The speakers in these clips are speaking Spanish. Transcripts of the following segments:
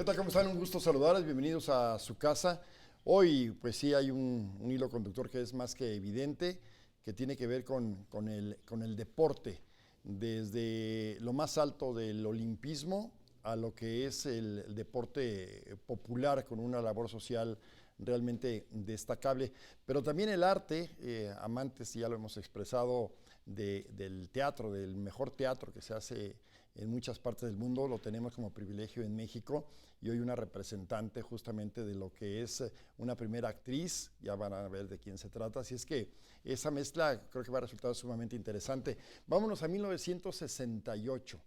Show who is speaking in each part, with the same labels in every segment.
Speaker 1: ¿Qué tal? ¿Cómo están? Un gusto saludarles. Bienvenidos a su casa. Hoy, pues sí, hay un hilo conductor que es más que evidente, que tiene que ver con el deporte, desde lo más alto del olimpismo a lo que es el deporte popular con una labor social realmente destacable, pero también el arte, amantes, ya lo hemos expresado, del teatro, del mejor teatro que se hace en muchas partes del mundo, lo tenemos como privilegio en México y hoy una representante justamente de lo que es una primera actriz, ya van a ver de quién se trata, así es que esa mezcla creo que va a resultar sumamente interesante. Vámonos a 1968.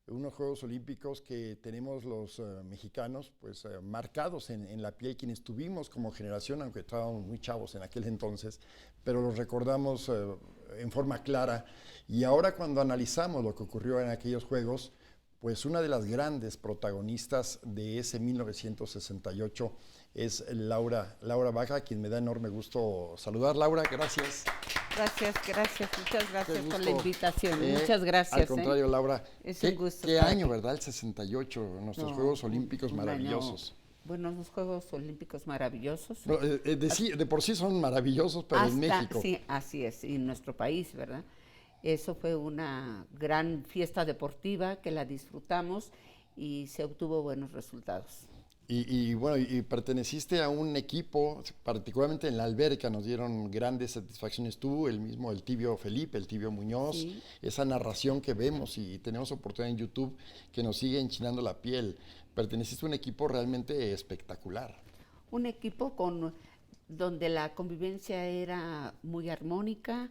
Speaker 1: Unos Juegos Olímpicos que tenemos los mexicanos pues marcados en la piel, quienes tuvimos como generación, aunque estábamos muy chavos en aquel entonces, pero los recordamos en forma clara. Y ahora cuando analizamos lo que ocurrió en aquellos Juegos, pues una de las grandes protagonistas de ese 1968 es Laura Baja, a quien me da enorme gusto saludar. Laura, gracias.
Speaker 2: Gracias, muchas gracias por la invitación, muchas gracias.
Speaker 1: Al contrario, Laura,
Speaker 2: es un gusto.
Speaker 1: ¿Qué año, verdad? El 68, nuestros Juegos Olímpicos
Speaker 2: un
Speaker 1: maravillosos.
Speaker 2: Bueno, los Juegos Olímpicos maravillosos.
Speaker 1: No, de por sí son maravillosos, pero en México.
Speaker 2: Sí, así es, y en nuestro país, ¿verdad? Eso fue una gran fiesta deportiva que la disfrutamos y se obtuvo buenos resultados.
Speaker 1: Y bueno, y perteneciste a un equipo, particularmente en la alberca, nos dieron grandes satisfacciones tú, el Tibio Felipe, el Tibio Muñoz, sí. Esa narración que vemos y tenemos oportunidad en YouTube que nos sigue enchinando la piel. Perteneciste a un equipo realmente espectacular.
Speaker 2: Un equipo donde la convivencia era muy armónica,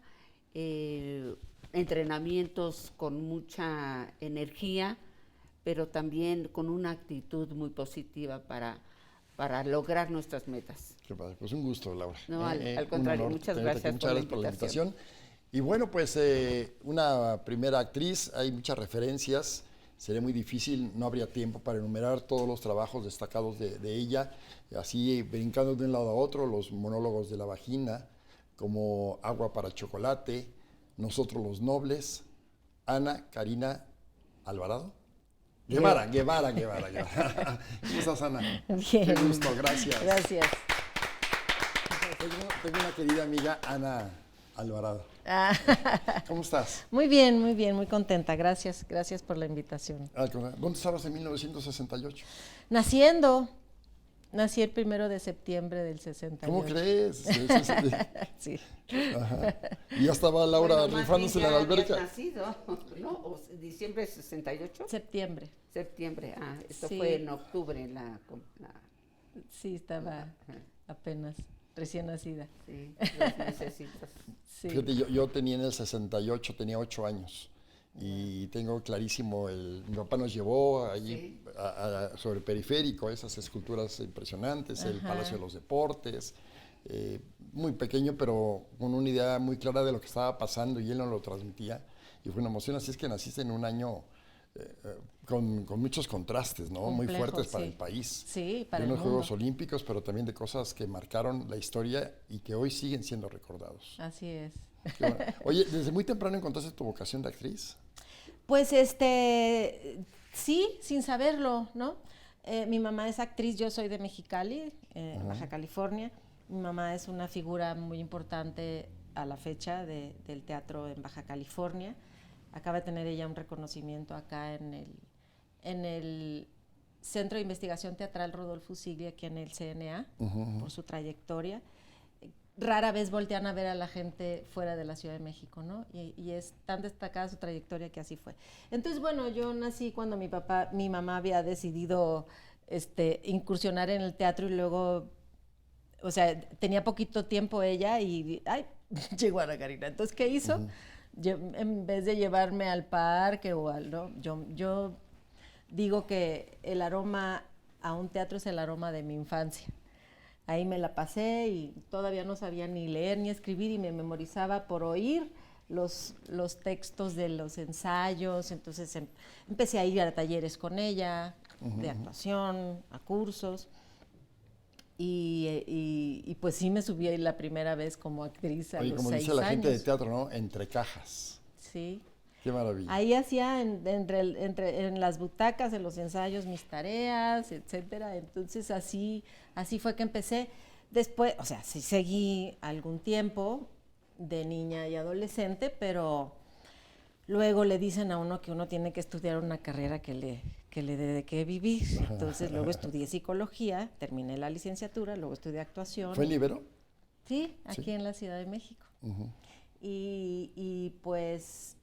Speaker 2: entrenamientos con mucha energía, pero también con una actitud muy positiva para lograr nuestras metas.
Speaker 1: Qué padre, pues un gusto, Laura.
Speaker 2: No, al contrario, muchas gracias por la invitación.
Speaker 1: Y bueno, pues una primera actriz, hay muchas referencias, sería muy difícil, no habría tiempo para enumerar todos los trabajos destacados de ella, así brincando de un lado a otro, los monólogos de la vagina, como Agua para Chocolate, Nosotros los Nobles, Ana Karina Alvarado. Guevara. ¿Cómo estás, Ana?
Speaker 3: Bien.
Speaker 1: Qué gusto, gracias.
Speaker 3: Gracias.
Speaker 1: Tengo una querida amiga, Ana Alvarado. ¿Cómo estás?
Speaker 3: Muy bien, muy contenta. Gracias por la invitación.
Speaker 1: ¿Dónde estabas en 1968?
Speaker 3: Nací el 1 de septiembre del 68.
Speaker 1: ¿Cómo crees?
Speaker 3: Sí.
Speaker 1: Ajá. Y ya estaba Laura rifándose en la alberca.
Speaker 2: Nacido, ¿no? ¿Diciembre de 68?
Speaker 3: Septiembre.
Speaker 2: Esto
Speaker 3: sí.
Speaker 2: fue en octubre
Speaker 3: Sí, estaba apenas recién nacida.
Speaker 2: Sí, los necesitas.
Speaker 1: Sí. Fíjate, yo tenía en el 68, tenía 8 años. Y tengo clarísimo, mi papá nos llevó allí sobre el periférico, esas esculturas impresionantes, el Palacio de los Deportes, muy pequeño, pero con una idea muy clara de lo que estaba pasando y él nos lo transmitía. Y fue una emoción, así es que naciste en un año con muchos contrastes, ¿no? Complejo, muy fuertes para el país.
Speaker 3: Sí, para
Speaker 1: de unos
Speaker 3: el mundo.
Speaker 1: Juegos Olímpicos, pero también de cosas que marcaron la historia y que hoy siguen siendo recordados.
Speaker 3: Así es.
Speaker 1: Bueno. Oye, ¿desde muy temprano encontraste tu vocación de actriz?
Speaker 3: Pues sí, sin saberlo, ¿no? Mi mamá es actriz, yo soy de Mexicali, Baja California. Mi mamá es una figura muy importante a la fecha del teatro en Baja California. Acaba de tener ella un reconocimiento acá en el Centro de Investigación Teatral Rodolfo Sigli, aquí en el CNA, por su trayectoria. Rara vez voltean a ver a la gente fuera de la Ciudad de México, ¿no? Y es tan destacada su trayectoria que así fue. Entonces, bueno, yo nací cuando mi mamá había decidido incursionar en el teatro y luego, o sea, tenía poquito tiempo ella y, llegó Ana Karina. Entonces, ¿qué hizo? En vez de llevarme al parque ¿no? Yo digo que el aroma a un teatro es el aroma de mi infancia. Ahí me la pasé y todavía no sabía ni leer ni escribir y me memorizaba por oír los textos de los ensayos. Entonces empecé a ir a talleres con ella, de actuación, a cursos. Y pues sí me subí ahí la primera vez como actriz a los 6 años.
Speaker 1: Como dice la gente de teatro, ¿no? Entre cajas.
Speaker 3: Sí.
Speaker 1: Qué maravilla.
Speaker 3: Ahí hacía en las butacas, en los ensayos, mis tareas, etcétera. Entonces así fue que empecé. Después, o sea, sí seguí algún tiempo de niña y adolescente, pero luego le dicen a uno que uno tiene que estudiar una carrera que le dé de qué vivir. Entonces luego estudié psicología, terminé la licenciatura, luego estudié actuación.
Speaker 1: ¿Fue en Ibero?
Speaker 3: Sí, aquí en la Ciudad de México. Y pues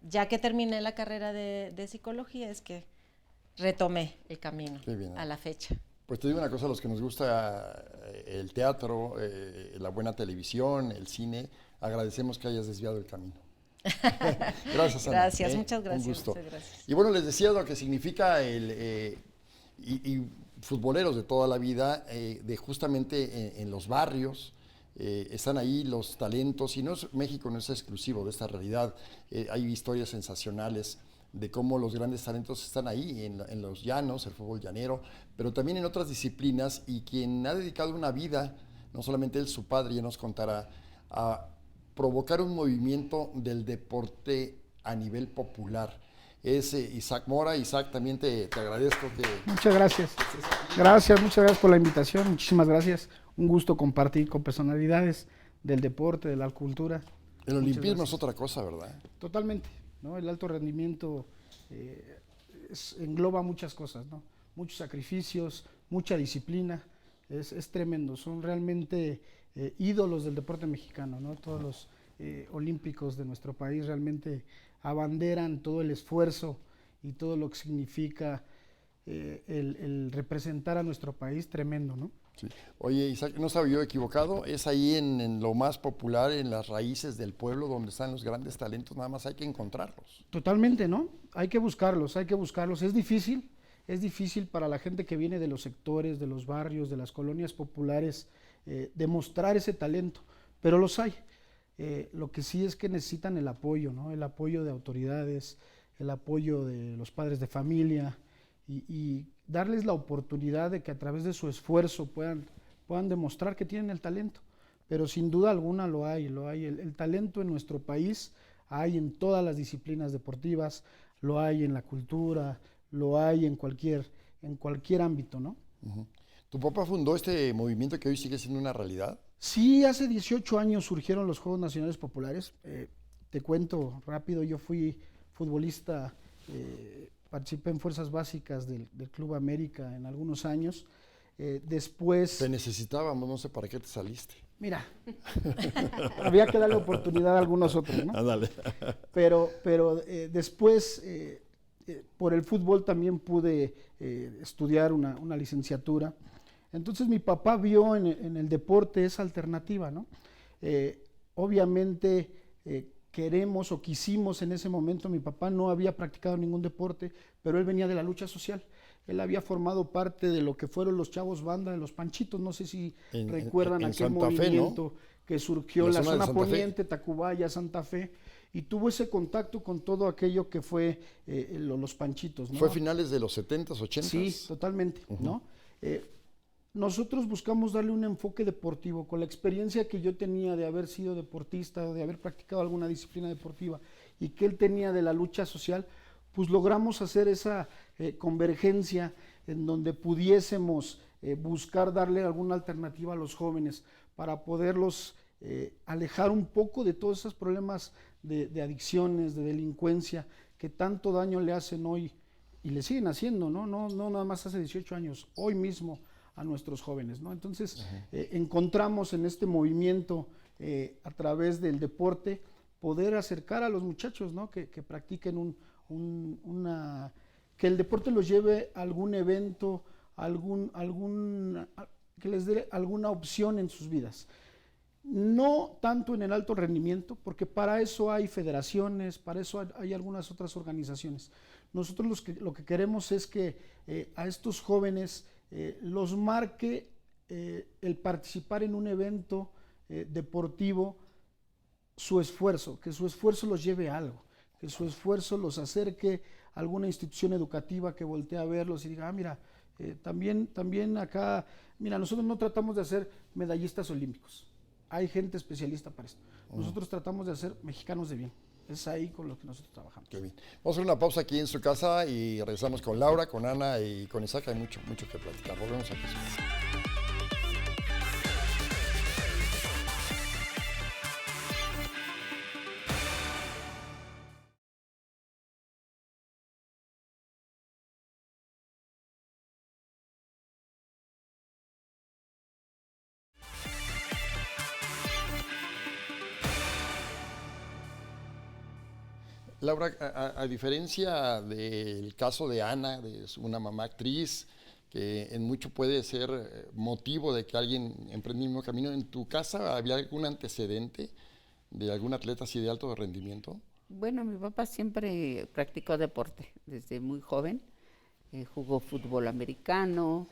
Speaker 3: ya que terminé la carrera de psicología es que retomé el camino a la fecha.
Speaker 1: Pues te digo una cosa, a los que nos gusta el teatro, la buena televisión, el cine, agradecemos que hayas desviado el camino. Gracias, Ana.
Speaker 3: Gracias, muchas gracias.
Speaker 1: Un gusto.
Speaker 3: Muchas gracias.
Speaker 1: Y bueno, les decía lo que significa y futboleros de toda la vida, de justamente en los barrios, están ahí los talentos, y México no es exclusivo de esta realidad. Hay historias sensacionales de cómo los grandes talentos están ahí, en los llanos, el fútbol llanero, pero también en otras disciplinas, y quien ha dedicado una vida, no solamente él, su padre ya nos contará, a provocar un movimiento del deporte a nivel popular. Es Isaac Mora. Isaac, también te agradezco que...
Speaker 4: Muchas gracias. Muchas gracias por la invitación, muchísimas gracias. Un gusto compartir con personalidades del deporte, de la cultura.
Speaker 1: El olimpismo es otra cosa, ¿verdad?
Speaker 4: Totalmente, ¿no? El alto rendimiento engloba muchas cosas, ¿no? Muchos sacrificios, mucha disciplina, es tremendo. Son realmente ídolos del deporte mexicano, ¿no? Todos los olímpicos de nuestro país realmente abanderan todo el esfuerzo y todo lo que significa el representar a nuestro país, tremendo, ¿no?
Speaker 1: Sí. Oye, Isaac, no estaba yo equivocado, es ahí en lo más popular, en las raíces del pueblo, donde están los grandes talentos, nada más hay que encontrarlos.
Speaker 4: Totalmente, ¿no? Hay que buscarlos. Es difícil para la gente que viene de los sectores, de los barrios, de las colonias populares, demostrar ese talento, pero los hay. Lo que sí es que necesitan el apoyo, ¿no? El apoyo de autoridades, el apoyo de los padres de familia, y darles la oportunidad de que a través de su esfuerzo puedan demostrar que tienen el talento. Pero sin duda alguna lo hay. El talento en nuestro país hay en todas las disciplinas deportivas, lo hay en la cultura, lo hay en cualquier ámbito, ¿no?
Speaker 1: Uh-huh. ¿Tu papá fundó este movimiento que hoy sigue siendo una realidad?
Speaker 4: Sí, hace 18 años surgieron los Juegos Nacionales Populares. Te cuento rápido, yo fui futbolista, participé en fuerzas básicas del Club América en algunos años. Después...
Speaker 1: Te necesitábamos, no sé para qué te saliste.
Speaker 4: Mira, había que darle oportunidad a algunos otros, ¿no?
Speaker 1: Dale.
Speaker 4: Pero después, por el fútbol también pude estudiar una licenciatura. Entonces mi papá vio en el deporte esa alternativa, ¿no? Obviamente queremos o quisimos en ese momento, mi papá no había practicado ningún deporte, pero él venía de la lucha social. Él había formado parte de lo que fueron los chavos banda de los Panchitos, no sé si recuerdan aquel
Speaker 1: Santa
Speaker 4: movimiento
Speaker 1: Fe, ¿no?
Speaker 4: Que surgió en la zona poniente, Tacubaya, Santa Fe, y tuvo ese contacto con todo aquello que fue los Panchitos, ¿no?
Speaker 1: ¿Fue finales de los 70s, 80s?
Speaker 4: Sí, totalmente, uh-huh. ¿No? Nosotros buscamos darle un enfoque deportivo, con la experiencia que yo tenía de haber sido deportista, de haber practicado alguna disciplina deportiva, y que él tenía de la lucha social, pues logramos hacer esa convergencia en donde pudiésemos buscar darle alguna alternativa a los jóvenes para poderlos alejar un poco de todos esos problemas de adicciones, de delincuencia, que tanto daño le hacen hoy y le siguen haciendo, ¿no? No nada más hace 18 años, hoy mismo a nuestros jóvenes, ¿no? Entonces, encontramos en este movimiento, a través del deporte, poder acercar a los muchachos, ¿no? Que practiquen que el deporte los lleve a algún evento, que les dé alguna opción en sus vidas. No tanto en el alto rendimiento, porque para eso hay federaciones, para eso hay algunas otras organizaciones. Nosotros lo que queremos es que a estos jóvenes los marque el participar en un evento deportivo, su esfuerzo, que su esfuerzo los lleve a algo, que su esfuerzo los acerque a alguna institución educativa que voltee a verlos y diga, mira, también acá, mira, nosotros no tratamos de hacer medallistas olímpicos, hay gente especialista para esto, nosotros tratamos de hacer mexicanos de bien, Es ahí con lo que nosotros trabajamos.
Speaker 1: Qué bien. Vamos a hacer una pausa aquí en su casa y regresamos con Laura, con Ana y con Isaac. Hay mucho que platicar. Volvemos aquí. Laura, a diferencia del caso de Ana, de una mamá actriz, que en mucho puede ser motivo de que alguien emprenda el mismo camino, ¿en tu casa había algún antecedente de algún atleta así de alto rendimiento?
Speaker 2: Bueno, mi papá siempre practicó deporte desde muy joven. Jugó fútbol americano,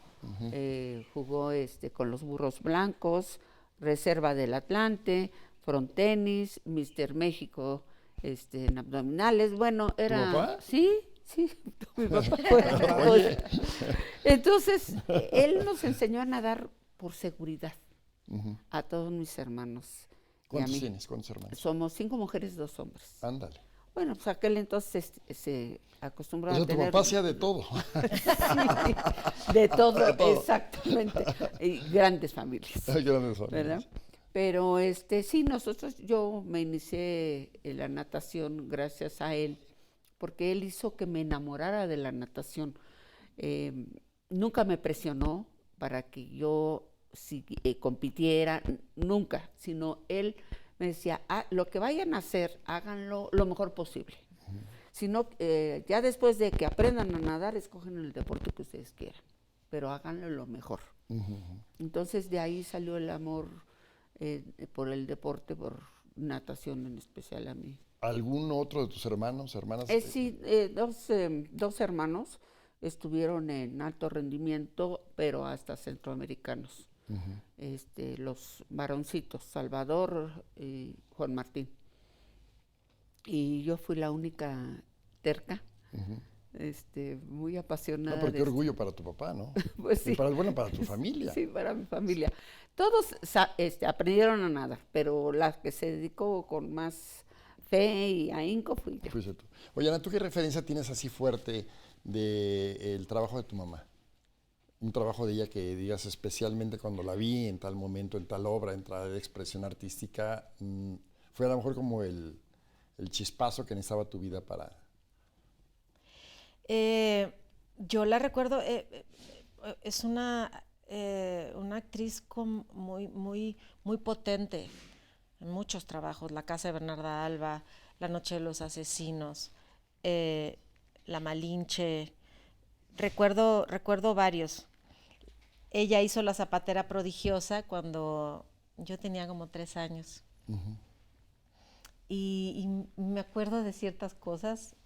Speaker 2: jugó con los Burros Blancos, Reserva del Atlante, frontenis, Mister México, en abdominales. Bueno, era...
Speaker 1: ¿Tu papá?
Speaker 2: Sí, mi papá fue. Entonces, él nos enseñó a nadar por seguridad a todos mis hermanos.
Speaker 1: ¿Cuántos tienes? ¿Cuántos hermanos?
Speaker 2: Somos 5 mujeres, 2 hombres.
Speaker 1: Ándale.
Speaker 2: Bueno, pues aquel entonces se acostumbraba
Speaker 1: O sea,
Speaker 2: a tener...
Speaker 1: tu papá hacía de todo.
Speaker 2: Sí, de todo, exactamente. Y grandes familias,
Speaker 1: Grandes familias.
Speaker 2: ¿verdad? Pero sí, yo me inicié en la natación gracias a él, porque él hizo que me enamorara de la natación. Nunca me presionó para que yo compitiera, nunca, sino él me decía, lo que vayan a hacer, háganlo lo mejor posible. Si no, ya después de que aprendan a nadar, escogen el deporte que ustedes quieran, pero háganlo lo mejor. Entonces de ahí salió el amor por el deporte, por natación en especial a mí.
Speaker 1: ¿Algún otro de tus hermanos, hermanas?
Speaker 2: Sí, dos hermanos estuvieron en alto rendimiento, pero hasta centroamericanos. Los varoncitos, Salvador y Juan Martín. Y yo fui la única terca, muy apasionada.
Speaker 1: No, pero qué orgullo para tu papá, ¿no?
Speaker 2: Pues sí.
Speaker 1: Y para tu familia.
Speaker 2: Sí, para mi familia. Todos aprendieron a nadar, pero la que se dedicó con más fe y ahínco fui yo.
Speaker 1: Fuiste tú. Oye, Ana, ¿tú qué referencia tienes así fuerte del trabajo de tu mamá? Un trabajo de ella que digas especialmente cuando la vi en tal momento, en tal obra, en tal expresión artística, fue a lo mejor como el chispazo que necesitaba tu vida para...
Speaker 3: Yo la recuerdo, es una actriz muy potente en muchos trabajos, La Casa de Bernarda Alba, La Noche de los Asesinos, La Malinche, recuerdo varios. Ella hizo La Zapatera Prodigiosa cuando yo tenía como 3 años. Y me acuerdo de ciertas cosas.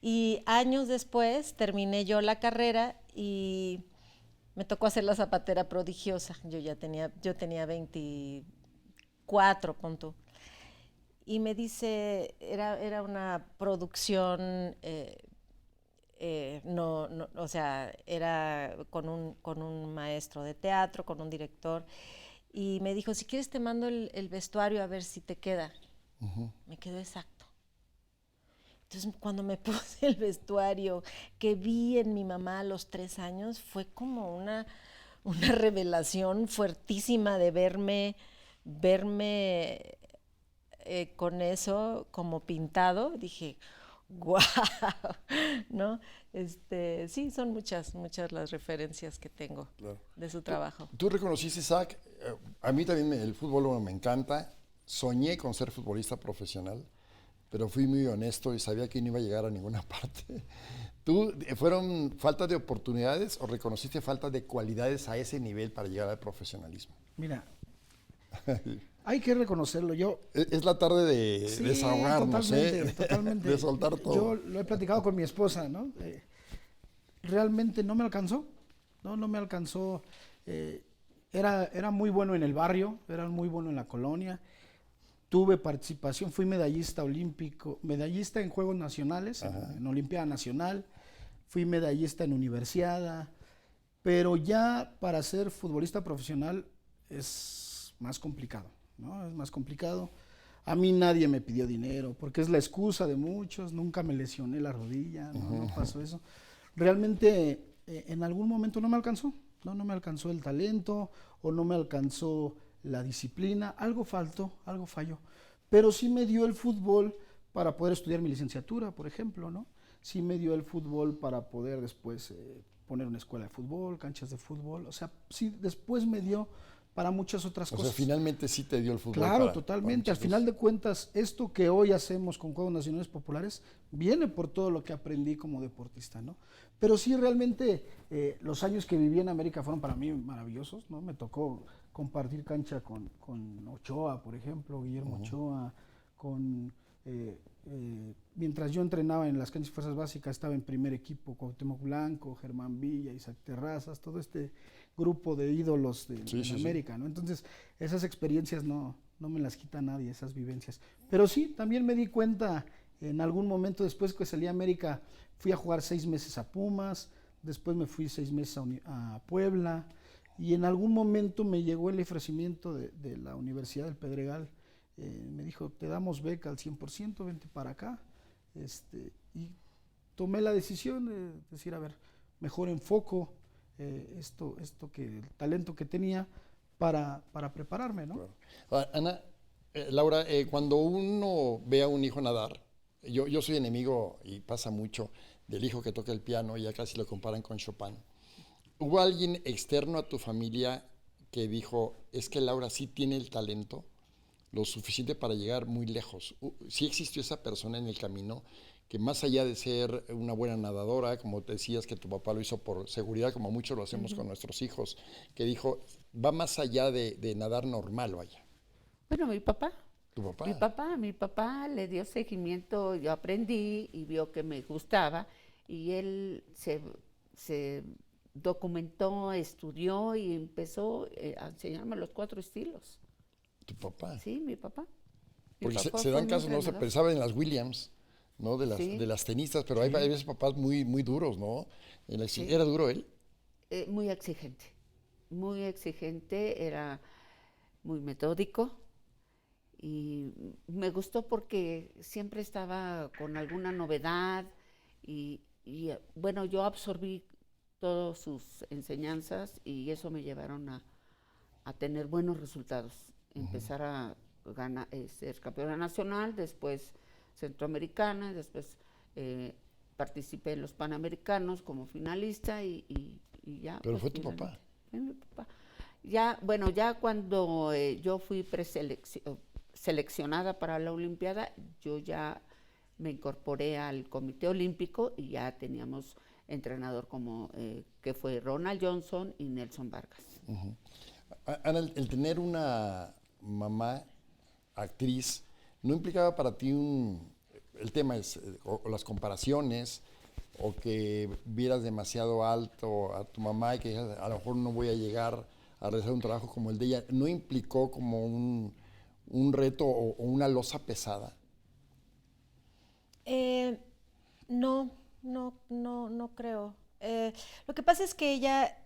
Speaker 3: Y años después terminé yo la carrera y me tocó hacer La Zapatera Prodigiosa. Yo tenía 24, punto. Y me dice, era una producción, o sea, era con un maestro de teatro, con un director. Y me dijo, si quieres te mando el vestuario a ver si te queda. Me quedó exacto. Entonces, cuando me puse el vestuario que vi en mi mamá a los 3 años, fue como una revelación fuertísima de verme con eso como pintado. Dije, ¡guau! ¿No? Sí, son muchas las referencias que tengo de su trabajo.
Speaker 1: ¿Tú reconociste, Isaac? A mí también el fútbol me encanta. Soñé con ser futbolista profesional, pero fui muy honesto y sabía que no iba a llegar a ninguna parte. ¿Tú fueron falta de oportunidades o reconociste falta de cualidades a ese nivel para llegar al profesionalismo?
Speaker 4: Mira, hay que reconocerlo.
Speaker 1: Es la tarde de desahogarnos,
Speaker 4: totalmente.
Speaker 1: De soltar todo.
Speaker 4: Yo lo he platicado con mi esposa, ¿no? Realmente no me alcanzó, no me alcanzó. Era muy bueno en el barrio, era muy bueno en la colonia. Tuve participación, fui medallista olímpico, medallista en Juegos Nacionales, en Olimpiada Nacional, fui medallista en Universiada, pero ya para ser futbolista profesional es más complicado, ¿no? Es más complicado. A mí nadie me pidió dinero, porque es la excusa de muchos, nunca me lesioné la rodilla, no pasó eso. Realmente en algún momento no me alcanzó, no me alcanzó el talento o no me alcanzó la disciplina, algo faltó, algo falló. Pero sí me dio el fútbol para poder estudiar mi licenciatura, por ejemplo, ¿no? Sí me dio el fútbol para poder después poner una escuela de fútbol, canchas de fútbol, o sea, sí, después me dio para muchas otras cosas.
Speaker 1: O sea, finalmente sí te dio el fútbol.
Speaker 4: Claro, totalmente. Al final de cuentas, esto que hoy hacemos con Juegos Nacionales Populares viene por todo lo que aprendí como deportista, ¿no? Pero sí, realmente, los años que viví en América fueron para mí maravillosos, ¿no? Me tocó compartir cancha con Ochoa, por ejemplo, Guillermo Ochoa, mientras yo entrenaba en las canchas de fuerzas básicas, estaba en primer equipo Cuauhtémoc Blanco, Germán Villa, Isaac Terrazas, todo este grupo de ídolos de América, ¿no? Entonces, esas experiencias no me las quita nadie, esas vivencias. Pero sí, también me di cuenta en algún momento después que salí a América, fui a jugar 6 meses a Pumas, después me fui 6 meses a Puebla, y en algún momento me llegó el ofrecimiento de la Universidad del Pedregal. Me dijo, te damos beca al 100%, vente para acá. Y tomé la decisión de decir, a ver, mejor enfoco esto que el talento que tenía para prepararme, ¿no?
Speaker 1: Claro. Ana, Laura, cuando uno ve a un hijo nadar, yo soy enemigo, y pasa mucho, del hijo que toca el piano, y ya casi lo comparan con Chopin. ¿Hubo alguien externo a tu familia que dijo, es que Laura sí tiene el talento lo suficiente para llegar muy lejos? ¿Sí existió esa persona en el camino que, más allá de ser una buena nadadora, como te decías que tu papá lo hizo por seguridad, como muchos lo hacemos con nuestros hijos, que dijo, va más allá de nadar normal, vaya?
Speaker 2: Bueno, mi papá.
Speaker 1: ¿Tu papá?
Speaker 2: Mi papá le dio seguimiento, yo aprendí y vio que me gustaba, y él se documentó, estudió y empezó a enseñarme los 4 estilos.
Speaker 1: ¿Tu papá?
Speaker 2: Sí, mi papá.
Speaker 1: Porque se dan casos, ¿no? Se pensaba en las Williams, ¿no? De las tenistas, pero hay veces papás muy, muy duros, ¿no? ¿Era duro él?
Speaker 2: Muy exigente, era muy metódico, y me gustó porque siempre estaba con alguna novedad y bueno, yo absorbí todas sus enseñanzas y eso me llevaron a tener buenos resultados. Empezar a ser campeona nacional, después centroamericana, después participé en los Panamericanos como finalista y ya.
Speaker 1: Pero
Speaker 2: pues,
Speaker 1: fue tu papá.
Speaker 2: Fue mi papá. Ya, bueno, ya cuando yo fui seleccionada para la Olimpiada, yo ya me incorporé al Comité Olímpico y ya teníamos entrenador como que fue Ronald Johnson y Nelson Vargas.
Speaker 1: Ana, el tener una mamá actriz, ¿no implicaba para ti el tema es, o las comparaciones, o que vieras demasiado alto a tu mamá y que dijeras, a lo mejor no voy a llegar a realizar un trabajo como el de ella? ¿No implicó como un reto o una losa pesada?
Speaker 3: No creo. Lo que pasa es que ella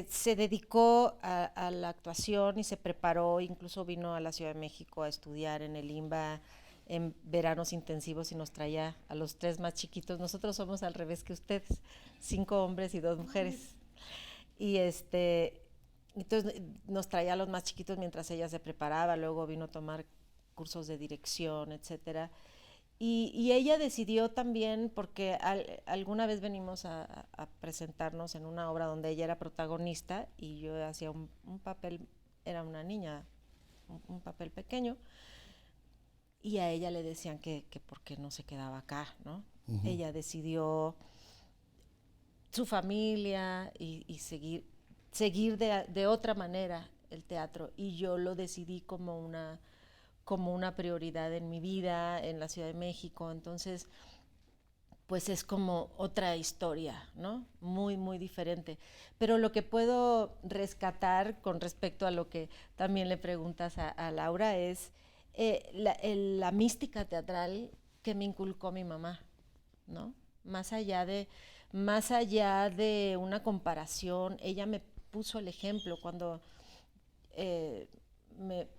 Speaker 3: se dedicó a la actuación y se preparó, incluso vino a la Ciudad de México a estudiar en el IMBA en veranos intensivos y nos traía a los 3 más chiquitos. Nosotros somos al revés que ustedes, 5 hombres y 2 mujeres. Y entonces nos traía a los más chiquitos mientras ella se preparaba, luego vino a tomar cursos de dirección, etcétera. Y ella decidió también, porque alguna vez venimos a presentarnos en una obra donde ella era protagonista y yo hacía un papel, era una niña, un papel pequeño, y a ella le decían que por qué no se quedaba acá, ¿no? Ella decidió su familia y seguir de otra manera el teatro, y yo lo decidí como una prioridad en mi vida en la Ciudad de México. Entonces, pues es como otra historia, ¿no? Muy, muy diferente. Pero lo que puedo rescatar con respecto a lo que también le preguntas a Laura es la mística teatral que me inculcó mi mamá, ¿no? Más allá de una comparación, ella me puso el ejemplo cuando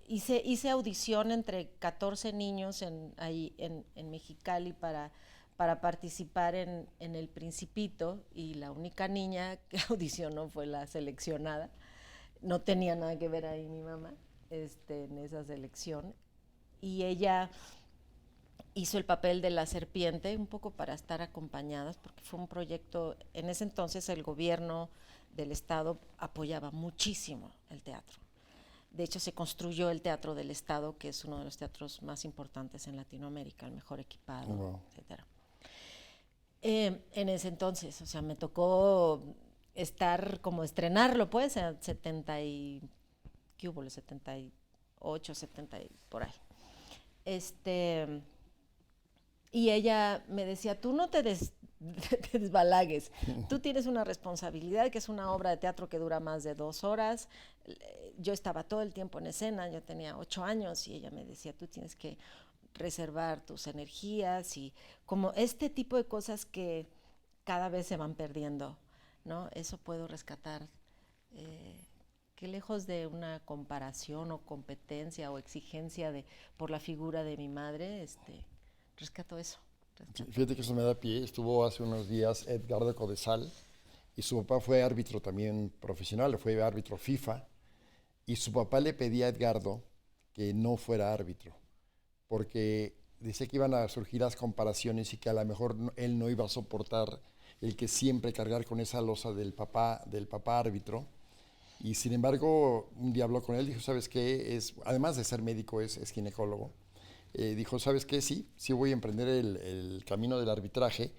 Speaker 3: hice audición entre 14 niños ahí en Mexicali para participar en El Principito, y la única niña que audicionó fue la seleccionada. No tenía nada que ver ahí mi mamá en esa selección, y ella hizo el papel de la serpiente, un poco para estar acompañadas, porque fue un proyecto, en ese entonces el gobierno del estado apoyaba muchísimo el teatro. De hecho, se construyó el Teatro del Estado, que es uno de los teatros más importantes en Latinoamérica, el mejor equipado, etcétera. En ese entonces, o sea, me tocó estar como estrenarlo, pues, en 70 y... ¿Qué hubo? 78, 70 y por ahí. Y ella me decía, tú no te desbalagues, tú tienes una responsabilidad, que es una obra de teatro que dura más de 2 horas. Yo estaba todo el tiempo en escena, yo tenía 8 años, y ella me decía, tú tienes que reservar tus energías, y como este tipo de cosas que cada vez se van perdiendo, ¿no? Eso puedo rescatar, que lejos de una comparación o competencia o exigencia por la figura de mi madre, rescato eso.
Speaker 1: Fíjate que eso me da pie. Estuvo hace unos días Edgardo Codesal, y su papá fue árbitro también profesional, fue árbitro FIFA, y su papá le pedía a Edgardo que no fuera árbitro, porque decía que iban a surgir las comparaciones y que a lo mejor él no iba a soportar el que siempre cargar con esa losa del papá árbitro. Y sin embargo, un día habló con él, dijo, ¿sabes qué? Además de ser médico, es ginecólogo. Dijo, ¿sabes qué? Sí voy a emprender el camino del arbitraje.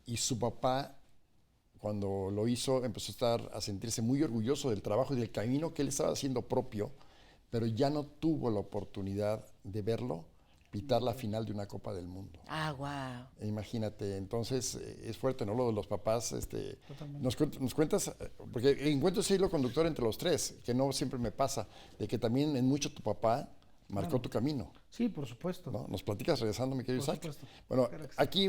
Speaker 1: Y su papá, cuando lo hizo, empezó a sentirse muy orgulloso del trabajo y del camino que él estaba haciendo propio, pero ya no tuvo la oportunidad de verlo pitar la final de una Copa del Mundo.
Speaker 3: Ah, wow.
Speaker 1: Imagínate, entonces es fuerte, ¿no? Lo de los papás. Nos cuentas, porque encuentro ese hilo conductor entre los tres, que no siempre me pasa, de que también en mucho tu papá marcó tu camino.
Speaker 4: Sí, por supuesto.
Speaker 1: ¿No? ¿Nos platicas regresando, mi querido Isaac?
Speaker 4: Por supuesto.
Speaker 1: Bueno, aquí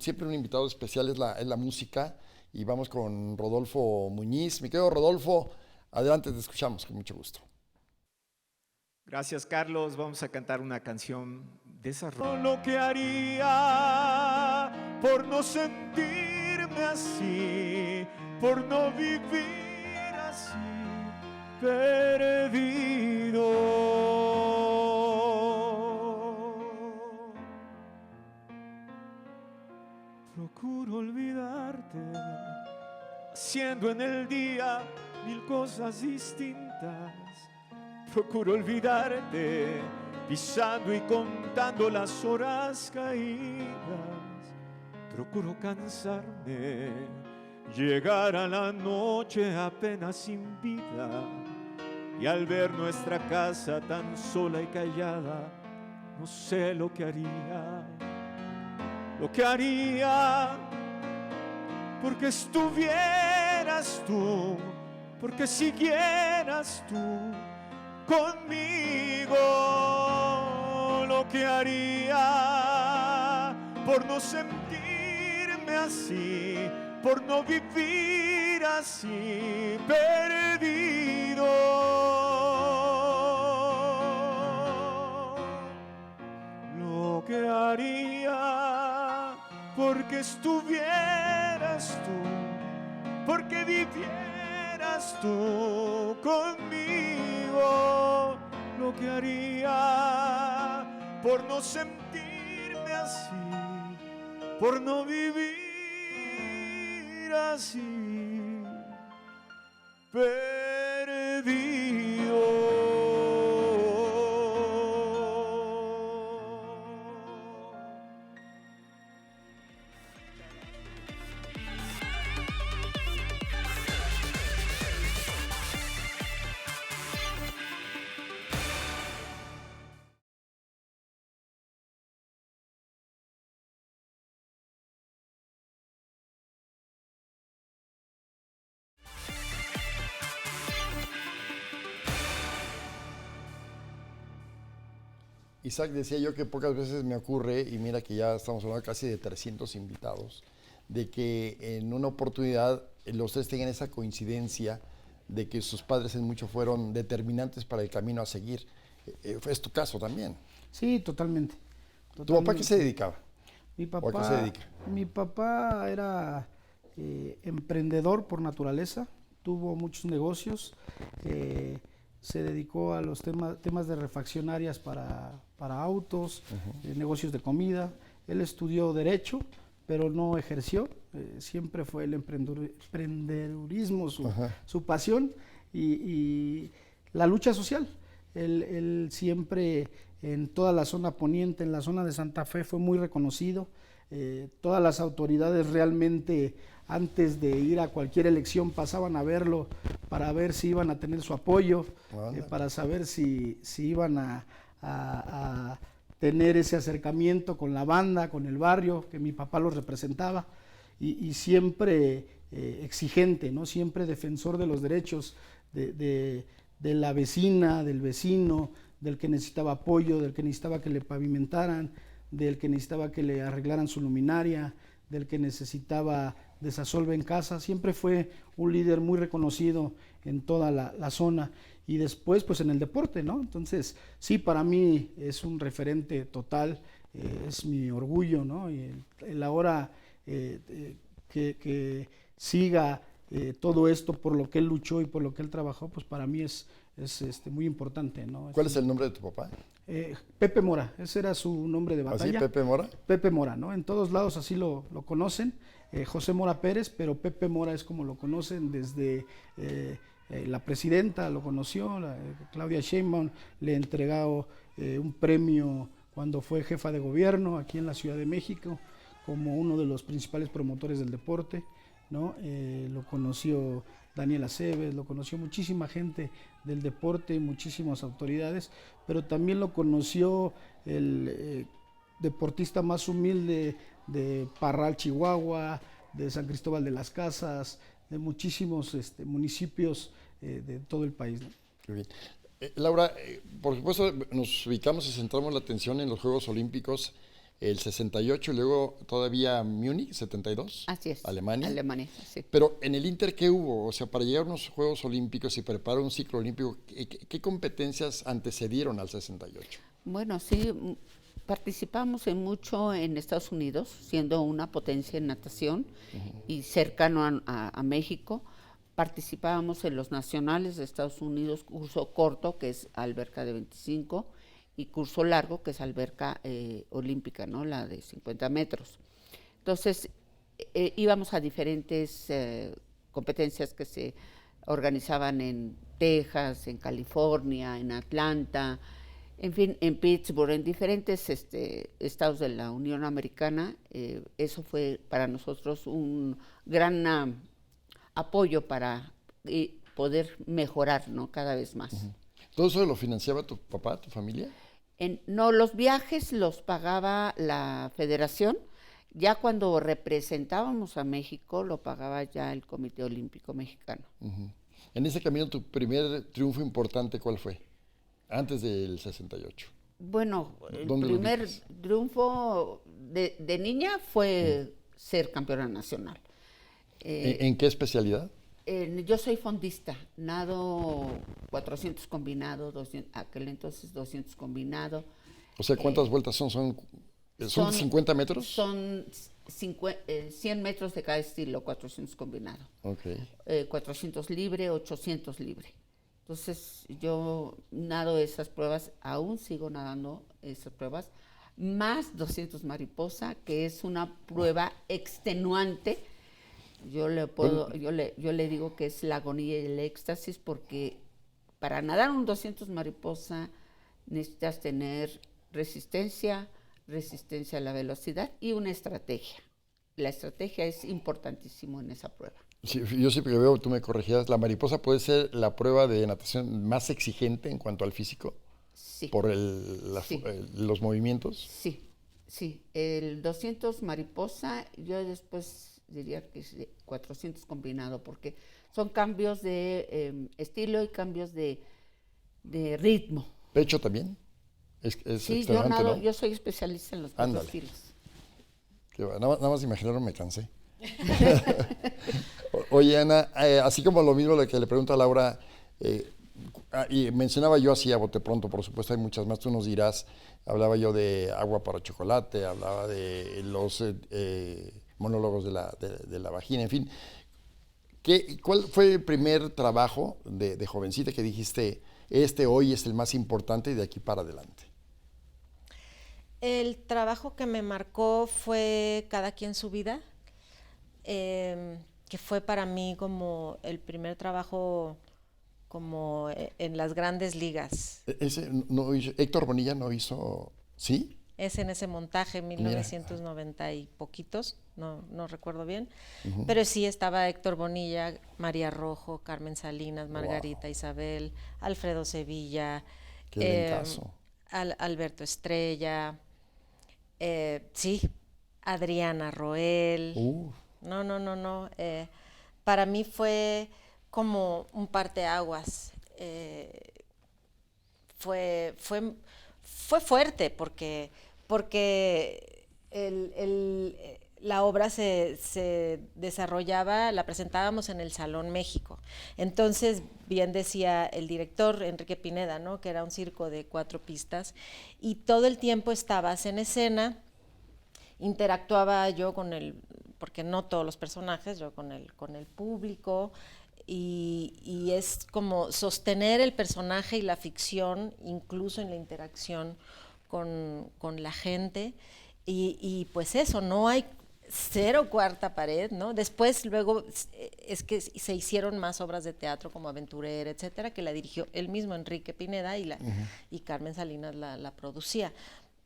Speaker 1: siempre un invitado especial es la música, y vamos con Rodolfo Muñiz. Mi querido Rodolfo, adelante, te escuchamos con mucho gusto.
Speaker 5: Gracias, Carlos. Vamos a cantar una canción de esa lo que haría por no sentirme así, por no vivir así, perdido. Procuro olvidarte, haciendo en el día 1000 cosas distintas. Procuro olvidarte, pisando y contando las horas caídas. Procuro cansarme, llegar a la noche apenas sin vida. Y al ver nuestra casa tan sola y callada, no sé lo que haría. Lo que haría porque estuvieras tú, porque siguieras tú conmigo. Lo que haría por no sentirme así, por no vivir así, perdido. Lo que haría porque estuvieras tú, porque vivieras tú conmigo. Lo que haría por no sentirme así, por no vivir así, perdido.
Speaker 1: Isaac, decía yo que pocas veces me ocurre, y mira que ya estamos hablando casi de 300 invitados, de que en una oportunidad los tres tengan esa coincidencia de que sus padres en mucho fueron determinantes para el camino a seguir. Es tu caso también.
Speaker 4: Sí, totalmente.
Speaker 1: ¿Tu papá qué se dedicaba?
Speaker 4: Mi
Speaker 1: ¿O a qué se dedica?
Speaker 4: Mi papá era emprendedor por naturaleza, tuvo muchos negocios, se dedicó a los temas de refaccionarias para autos, negocios de comida. Él estudió Derecho, pero no ejerció, siempre fue el emprendedurismo su pasión y la lucha social. Él siempre en toda la zona poniente, en la zona de Santa Fe, fue muy reconocido. Todas las autoridades realmente antes de ir a cualquier elección pasaban a verlo para ver si iban a tener su apoyo, para saber si iban a tener ese acercamiento con la banda, con el barrio, que mi papá los representaba, y siempre exigente, ¿no? Siempre defensor de los derechos de la vecina, del vecino, del que necesitaba apoyo, del que necesitaba que le pavimentaran, del que necesitaba que le arreglaran su luminaria, del que necesitaba desasolve en casa. Siempre fue un líder muy reconocido en toda la zona. Y después, pues en el deporte, ¿no? Entonces, sí, para mí es un referente total, es mi orgullo, ¿no? Y el ahora que siga todo esto por lo que él luchó y por lo que él trabajó, pues para mí es muy importante, ¿no?
Speaker 1: ¿Cuál es el nombre de tu papá?
Speaker 4: Pepe Mora, ese era su nombre de batalla.
Speaker 1: ¿Así, Pepe Mora?
Speaker 4: Pepe Mora, ¿no? En todos lados así lo conocen, José Mora Pérez, pero Pepe Mora es como lo conocen desde la presidenta, lo conoció, Claudia Sheinbaum le entregó un premio cuando fue jefa de gobierno aquí en la Ciudad de México, como uno de los principales promotores del deporte, ¿no? Lo conoció Daniel Aceves, lo conoció muchísima gente del deporte, muchísimas autoridades, pero también lo conoció el deportista más humilde de Parral, Chihuahua, de San Cristóbal de las Casas, de muchísimos municipios de todo el país, ¿no?
Speaker 1: Muy bien. Laura, por supuesto nos ubicamos y centramos la atención en los Juegos Olímpicos, el 68 y luego todavía Múnich, 72.
Speaker 2: Así es.
Speaker 1: Alemania.
Speaker 2: Alemania, sí.
Speaker 1: Pero en el Inter, ¿qué hubo? O sea, para llegar a unos Juegos Olímpicos y preparar un ciclo olímpico, ¿qué competencias antecedieron al 68?
Speaker 2: Bueno, sí, participamos mucho en Estados Unidos, siendo una potencia en natación y cercano a México. Participábamos en los nacionales de Estados Unidos, curso corto, que es alberca de 25, y curso largo, que es alberca olímpica, ¿no? La de 50 metros. Entonces, íbamos a diferentes competencias que se organizaban en Texas, en California, en Atlanta, en fin, en Pittsburgh, en diferentes estados de la Unión Americana. Eso fue para nosotros un gran apoyo para poder mejorar, ¿no? Cada vez más.
Speaker 1: ¿Todo eso lo financiaba tu papá, tu familia?
Speaker 2: No, los viajes los pagaba la federación. Ya cuando representábamos a México, lo pagaba ya el Comité Olímpico Mexicano.
Speaker 1: En ese camino, tu primer triunfo importante, ¿cuál fue? Antes del 68.
Speaker 2: Bueno, el primer triunfo de niña fue ser campeona nacional.
Speaker 1: ¿En qué especialidad?
Speaker 2: Yo soy fondista, nado 400 combinado, 200, aquel entonces 200 combinado.
Speaker 1: O sea, ¿cuántas vueltas son? ¿Son 50 metros?
Speaker 2: Son 100 metros de cada estilo, 400 combinado.
Speaker 1: Okay.
Speaker 2: 400 libre, 800 libre. Entonces yo nado esas pruebas, aún sigo nadando esas pruebas, más 200 mariposa, que es una prueba extenuante. Yo le digo que es la agonía y el éxtasis, porque para nadar un 200 mariposa necesitas tener resistencia a la velocidad y una estrategia. La estrategia es importantísimo en esa prueba.
Speaker 1: Sí, yo siempre que veo, tú me corregías, la mariposa puede ser la prueba de natación más exigente en cuanto al físico.
Speaker 2: Sí.
Speaker 1: Por los movimientos.
Speaker 2: Sí. El 200 mariposa, yo después diría que es 400 combinado, porque son cambios de estilo y cambios de ritmo.
Speaker 1: ¿Pecho también?
Speaker 2: Sí,
Speaker 1: ¿no?
Speaker 2: yo soy especialista en los dos estilos.
Speaker 1: Nada más de imaginarlo me cansé. Oye, Ana, así como lo mismo que le pregunto a Laura, y mencionaba yo así a bote pronto, por supuesto hay muchas más, tú nos dirás, hablaba yo de agua para chocolate, hablaba de los monólogos de la vagina, en fin. ¿Cuál fue el primer trabajo de jovencita que dijiste, hoy es el más importante y de aquí para adelante?
Speaker 3: El trabajo que me marcó fue Cada quien su vida, que fue para mí como el primer trabajo como en las grandes ligas.
Speaker 1: Ese no hizo, Héctor Bonilla no hizo, ¿sí?
Speaker 3: Es en ese montaje,
Speaker 1: Mira.
Speaker 3: 1990 y poquitos, no recuerdo bien, pero sí estaba Héctor Bonilla, María Rojo, Carmen Salinas, Margarita Isabel, Alfredo Sevilla,
Speaker 1: Qué elencazo.
Speaker 3: Alberto Estrella, sí, Adriana Roel. No. Para mí fue como un parteaguas. Fue fuerte porque la obra se desarrollaba, la presentábamos en el Salón México. Entonces, bien decía el director Enrique Pineda, ¿no?, que era un circo de 4 pistas, y todo el tiempo estabas en escena, interactuaba yo porque no todos los personajes, yo con el público, y es como sostener el personaje y la ficción, incluso en la interacción con la gente, y pues eso, no hay cero cuarta pared, ¿no? Después, luego, es que se hicieron más obras de teatro como Aventurera, etcétera, que la dirigió él mismo, Enrique Pineda, y Carmen Salinas la producía.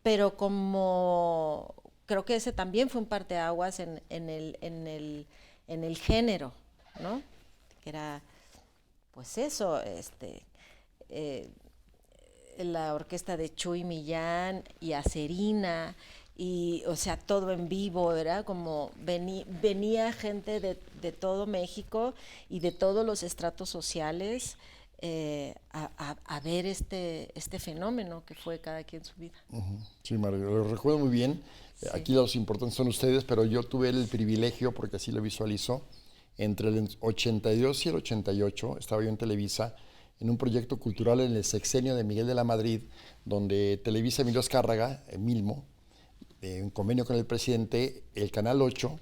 Speaker 3: Pero como creo que ese también fue un parteaguas en el género, ¿no? Que era, pues eso, la orquesta de Chuy Millán y Acerina, y, o sea, todo en vivo, ¿verdad? Como venía gente de todo México y de todos los estratos sociales a ver este fenómeno que fue Cada quien su vida.
Speaker 1: Sí, Mario, lo recuerdo muy bien.
Speaker 3: Sí.
Speaker 1: Aquí los importantes son ustedes, pero yo tuve el privilegio, porque así lo visualizo, entre el 82 y el 88, estaba yo en Televisa, en un proyecto cultural en el sexenio de Miguel de la Madrid, donde Televisa Emilio Azcárraga, Milmo, en convenio con el presidente, el Canal 8,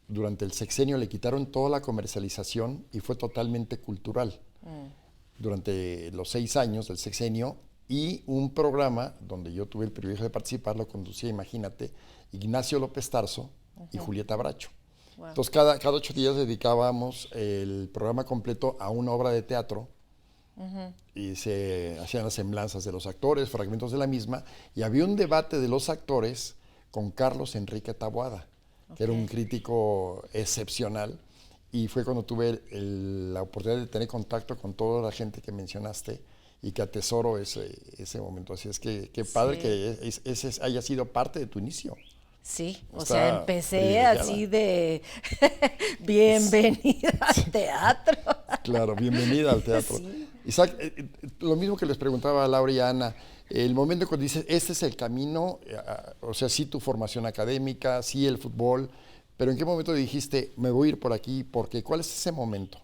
Speaker 1: durante el sexenio le quitaron toda la comercialización y fue totalmente cultural. Durante los 6 años del sexenio, y un programa donde yo tuve el privilegio de participar, lo conducía, imagínate, Ignacio López Tarso y Julieta Bracho. Wow. Entonces, cada 8 días dedicábamos el programa completo a una obra de teatro, y se hacían las semblanzas de los actores, fragmentos de la misma, y había un debate de los actores con Carlos Enrique Taboada, que era un crítico excepcional, y fue cuando tuve la oportunidad de tener contacto con toda la gente que mencionaste, y que atesoro ese momento. Así es que qué padre que ese haya sido parte de tu inicio.
Speaker 3: Sí, o sea, empecé así de bienvenida al teatro.
Speaker 1: Claro, bienvenida al teatro. Sí. Isaac, lo mismo que les preguntaba a Laura y a Ana, el momento cuando dices, este es el camino, o sea, sí tu formación académica, sí el fútbol, pero ¿en qué momento dijiste, me voy a ir por aquí? Porque ¿cuál es ese momento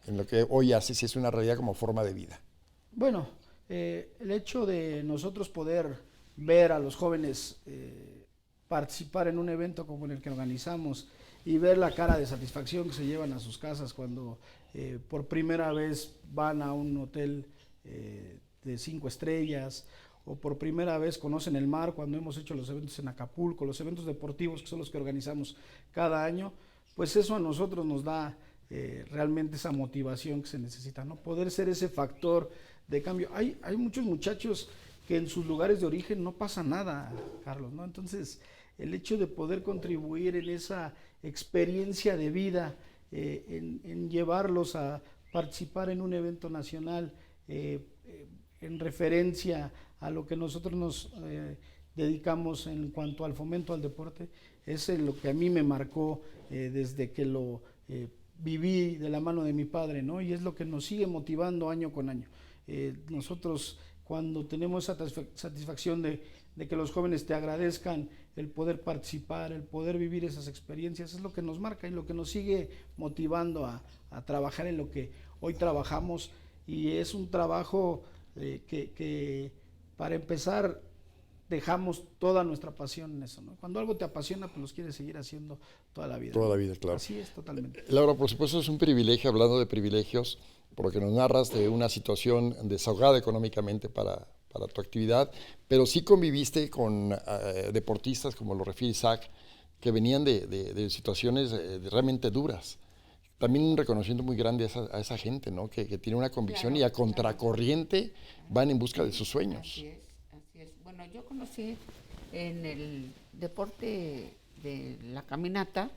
Speaker 1: en lo que hoy haces, si es una realidad como forma de vida?
Speaker 4: Bueno, el hecho de nosotros poder ver a los jóvenes participar en un evento como el que organizamos y ver la cara de satisfacción que se llevan a sus casas cuando por primera vez van a un hotel de 5 estrellas, o por primera vez conocen el mar cuando hemos hecho los eventos en Acapulco, los eventos deportivos que son los que organizamos cada año, pues eso a nosotros nos da realmente esa motivación que se necesita, ¿no? Poder ser ese factor de cambio. Hay muchos muchachos que en sus lugares de origen no pasa nada, Carlos, ¿no? Entonces, el hecho de poder contribuir en esa experiencia de vida, en llevarlos a participar en un evento nacional, en referencia a lo que nosotros nos dedicamos en cuanto al fomento al deporte, es lo que a mí me marcó desde que lo viví de la mano de mi padre, ¿no? Y es lo que nos sigue motivando año con año. Nosotros cuando tenemos esa satisfacción de que los jóvenes te agradezcan el poder participar, el poder vivir esas experiencias, es lo que nos marca y lo que nos sigue motivando a trabajar en lo que hoy trabajamos. Y es un trabajo que para empezar dejamos toda nuestra pasión en eso, ¿no? Cuando algo te apasiona, pues los quieres seguir haciendo toda la vida.
Speaker 1: Toda la vida, claro.
Speaker 4: Así es, totalmente.
Speaker 1: Laura, por supuesto es un privilegio, hablando de privilegios, por lo que nos narras de una situación desahogada económicamente para tu actividad, pero sí conviviste con deportistas, como lo refiere Isaac, que venían de situaciones realmente duras. También un reconocimiento muy grande a esa gente, ¿no? Que tiene una convicción y a contracorriente van en busca de sus sueños.
Speaker 2: Así es, así es. Bueno, yo conocí en el deporte de la caminata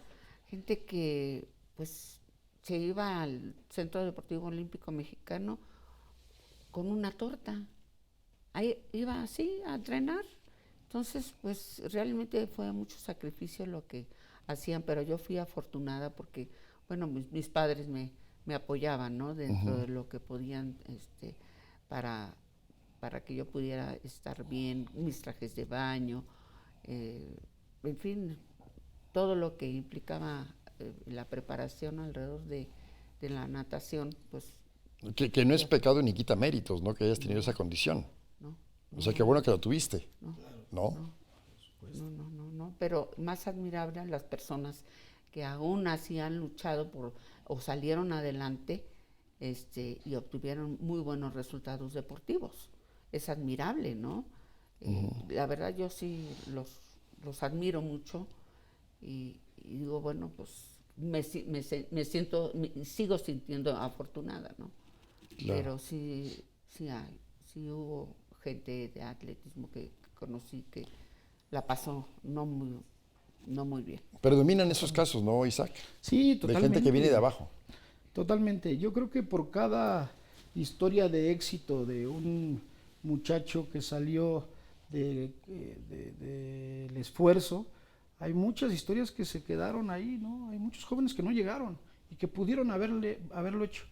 Speaker 2: gente que pues se iba al Centro Deportivo Olímpico Mexicano con una torta. Ahí iba así a entrenar. Entonces, pues realmente fue mucho sacrificio lo que hacían, pero yo fui afortunada porque, bueno, mis padres me apoyaban, ¿no? Dentro de lo que podían, para que yo pudiera estar bien, mis trajes de baño, en fin, todo lo que implicaba la preparación alrededor de la natación, pues...
Speaker 1: Que no es pecado ni quita méritos, ¿no? Que hayas tenido esa condición.
Speaker 2: No,
Speaker 1: O sea, qué bueno que la tuviste.
Speaker 2: No, pero más admirable a las personas que aún así han luchado o salieron adelante y obtuvieron muy buenos resultados deportivos. Es admirable, ¿no? La verdad yo sí los admiro mucho y digo, bueno, pues sigo sintiendo afortunada, ¿no?
Speaker 1: Claro.
Speaker 2: Pero sí hubo gente de atletismo que conocí que la pasó no muy bien.
Speaker 1: Pero dominan esos casos, ¿no, Isaac?
Speaker 4: Sí,
Speaker 1: De
Speaker 4: totalmente.
Speaker 1: gente que viene de abajo.
Speaker 4: Totalmente. Yo creo que por cada historia de éxito de un muchacho que salió del esfuerzo, hay muchas historias que se quedaron ahí, ¿no? Hay muchos jóvenes que no llegaron y que pudieron haberlo hecho,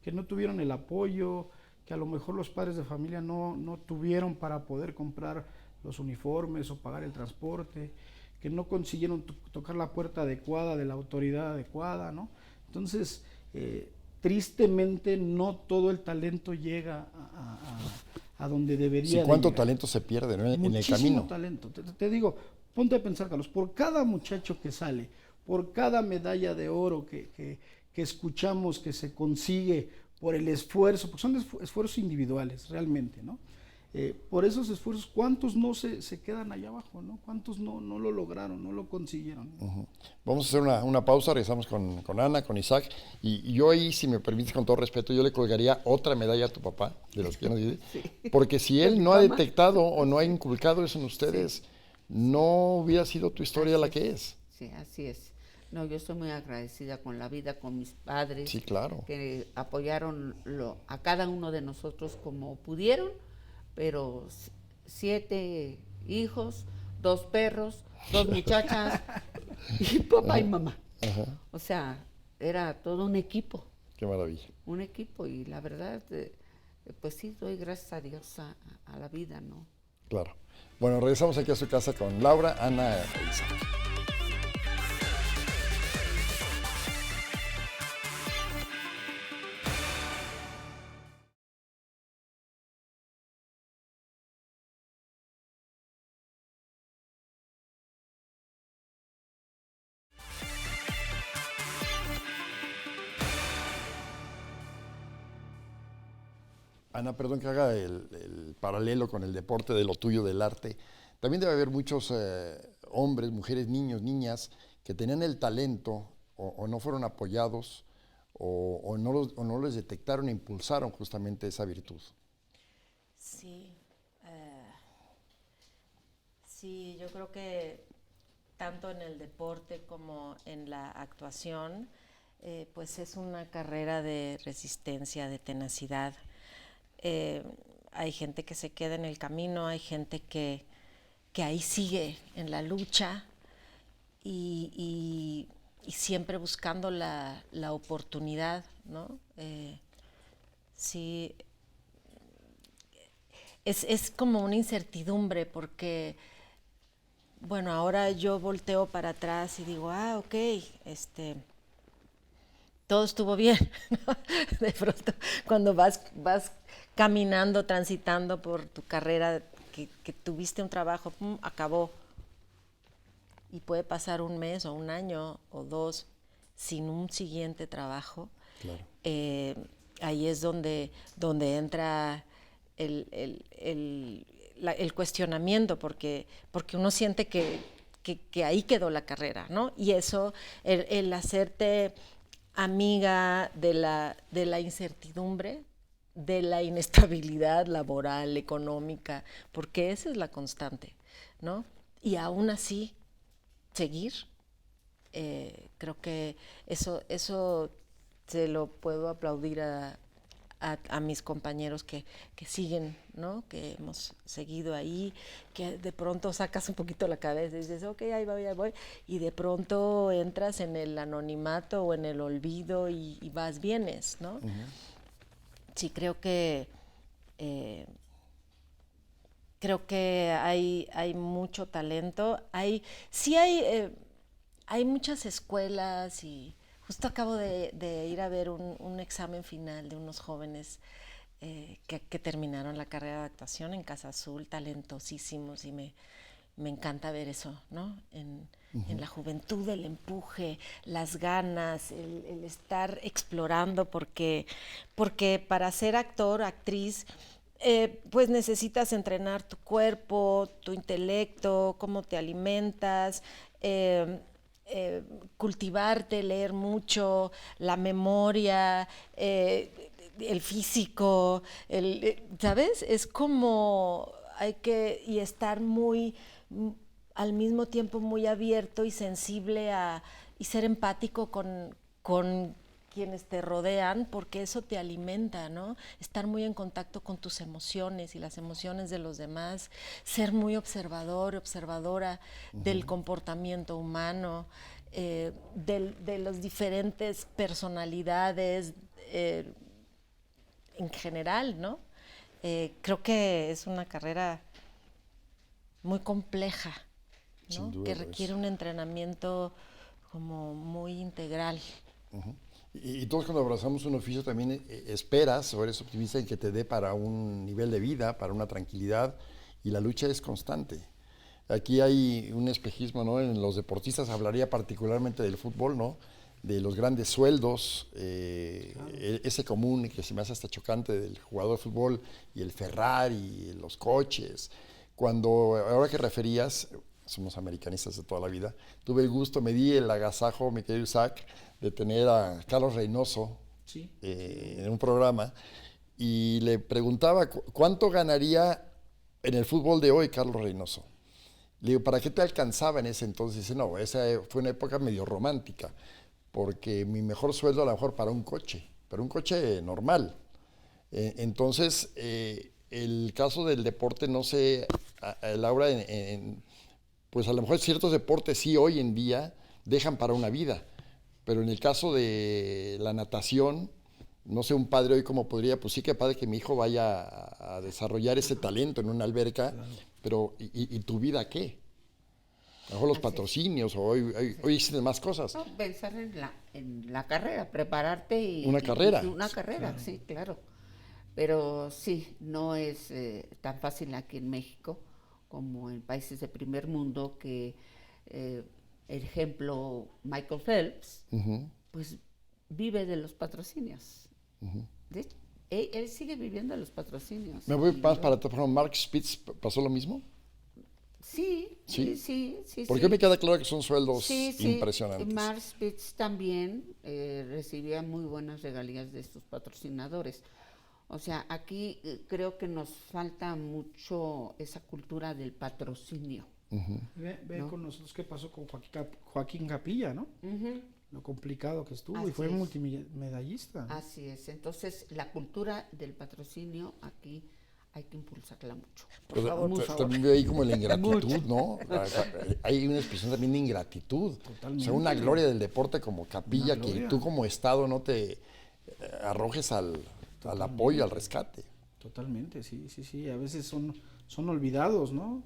Speaker 4: que no tuvieron el apoyo, que a lo mejor los padres de familia no tuvieron para poder comprar los uniformes o pagar el transporte, que no consiguieron tocar la puerta adecuada de la autoridad adecuada, ¿no? Entonces, tristemente no todo el talento llega a donde debería.
Speaker 1: Sí, ¿cuánto
Speaker 4: de llegar.
Speaker 1: talento se pierde, ¿no? en el
Speaker 4: Muchísimo
Speaker 1: camino?
Speaker 4: talento. Te digo, ponte a pensar, Carlos, por cada muchacho que sale, por cada medalla de oro que escuchamos que se consigue por el esfuerzo, porque son esfuerzos individuales realmente, ¿no? Por esos esfuerzos, ¿cuántos no se quedan allá abajo, ¿no? ¿Cuántos no lo lograron, no lo consiguieron?
Speaker 1: Vamos a hacer una pausa, regresamos con Ana, con Isaac, y yo ahí, si me permites, con todo respeto, yo le colgaría otra medalla a tu papá, de los que ya nos dice, porque si él no ha detectado o no ha inculcado eso en ustedes, no hubiera sido tu historia la que es.
Speaker 2: Sí, así es. No, yo estoy muy agradecida con la vida, con mis padres,
Speaker 1: Sí, claro.
Speaker 2: que apoyaron a cada uno de nosotros como pudieron, pero 7 hijos, 2 perros, 2 muchachas, y papá y mamá.
Speaker 1: Ajá.
Speaker 2: O sea, era todo un equipo.
Speaker 1: Qué maravilla.
Speaker 2: Un equipo, y la verdad, pues sí, doy gracias a Dios a la vida, ¿no?
Speaker 1: Claro. Bueno, regresamos aquí a su casa con Laura, Ana e Isaac. Ana, perdón que haga el paralelo con el deporte de lo tuyo, del arte. También debe haber muchos hombres, mujeres, niños, niñas que tenían el talento o no fueron apoyados o no les detectaron e impulsaron justamente esa virtud.
Speaker 3: Sí, sí, yo creo que tanto en el deporte como en la actuación, pues es una carrera de resistencia, de tenacidad. Hay gente que se queda en el camino, hay gente que ahí sigue en la lucha y siempre buscando la oportunidad, ¿no? Sí, es como una incertidumbre porque, bueno, ahora yo volteo para atrás y digo, ok, todo estuvo bien. De pronto, cuando vas caminando, transitando por tu carrera, que tuviste un trabajo, pum, acabó. Y puede pasar un mes o un año o 2 sin un siguiente trabajo.
Speaker 1: Claro.
Speaker 3: Ahí es donde entra el cuestionamiento, porque uno siente que ahí quedó la carrera, ¿no? Y eso, el hacerte amiga de la incertidumbre, de la inestabilidad laboral, económica, porque esa es la constante, ¿no? Y aún así, seguir, creo que eso se lo puedo aplaudir a mis compañeros que siguen, ¿no? Que hemos seguido ahí, que de pronto sacas un poquito la cabeza y dices, ok, ahí voy, y de pronto entras en el anonimato o en el olvido y vas, vienes, ¿no? Uh-huh. Sí, creo que hay mucho talento, hay muchas escuelas y justo acabo de ir a ver un examen final de unos jóvenes que terminaron la carrera de actuación en Casa Azul, talentosísimos, y me encanta ver eso, ¿no? En la juventud, el empuje, las ganas, el estar explorando, porque para ser actor, actriz, pues necesitas entrenar tu cuerpo, tu intelecto, cómo te alimentas, cultivarte, leer mucho, la memoria, el físico, ¿sabes? Es como y estar al mismo tiempo muy abierto y sensible y ser empático con quienes te rodean, porque eso te alimenta, ¿no? Estar muy en contacto con tus emociones y las emociones de los demás, ser muy observadora del comportamiento humano, de las diferentes personalidades en general, ¿no? Creo que es una carrera muy compleja, ¿no? Que requiere un entrenamiento como muy integral.
Speaker 1: Uh-huh. Y todos cuando abrazamos un oficio también esperas o eres optimista en que te dé para un nivel de vida, para una tranquilidad, y la lucha es constante. Aquí hay un espejismo, ¿no? En los deportistas hablaría particularmente del fútbol, ¿no? De los grandes sueldos, ese común que se me hace hasta chocante del jugador de fútbol y el Ferrari, los coches. Ahora que referías, somos americanistas de toda la vida, tuve el gusto, me di el agasajo, mi querido Isaac, de tener a Carlos Reynoso en un programa y le preguntaba cuánto ganaría en el fútbol de hoy Carlos Reynoso. Le digo, ¿para qué te alcanzaba en ese entonces? Dice, no, esa fue una época medio romántica, porque mi mejor sueldo a lo mejor para un coche, pero un coche normal. Entonces, el caso del deporte, no sé, Laura, pues a lo mejor ciertos deportes sí hoy en día dejan para una vida, pero en el caso de la natación, no sé, un padre hoy como podría, pues sí que padre que mi hijo vaya a desarrollar ese talento en una alberca, claro. Pero ¿y tu vida qué? A lo mejor los patrocinios, o hoy existen más cosas.
Speaker 2: No, pensar en la carrera, prepararte y...
Speaker 1: Una carrera.
Speaker 2: Una carrera, claro. Sí, claro. Pero sí, no es tan fácil aquí en México como en países de primer mundo que, ejemplo, Michael Phelps, uh-huh. Pues vive de los patrocinios. Uh-huh. De hecho, él sigue viviendo de los patrocinios.
Speaker 1: Me voy más para atrás, por ejemplo, Mark Spitz, ¿pasó lo mismo?
Speaker 2: Sí.
Speaker 1: ¿Por qué me queda claro que son sueldos impresionantes?
Speaker 2: Mark Spitz también recibía muy buenas regalías de sus patrocinadores. O sea, aquí creo que nos falta mucho esa cultura del patrocinio.
Speaker 4: Uh-huh. Ve ¿no? Con nosotros qué pasó con Joaquín Capilla, ¿no? Uh-huh. Lo complicado que estuvo. Así y fue multimedallista.
Speaker 2: Así es. Entonces, la cultura del patrocinio aquí hay que impulsarla mucho.
Speaker 1: Por favor. También veo ahí como la ingratitud, ¿no? Hay una expresión también de ingratitud. Totalmente. O sea, una gloria del deporte como Capilla, que tú como Estado no te arrojes al apoyo, al rescate.
Speaker 4: Totalmente, sí. A veces son olvidados, ¿no?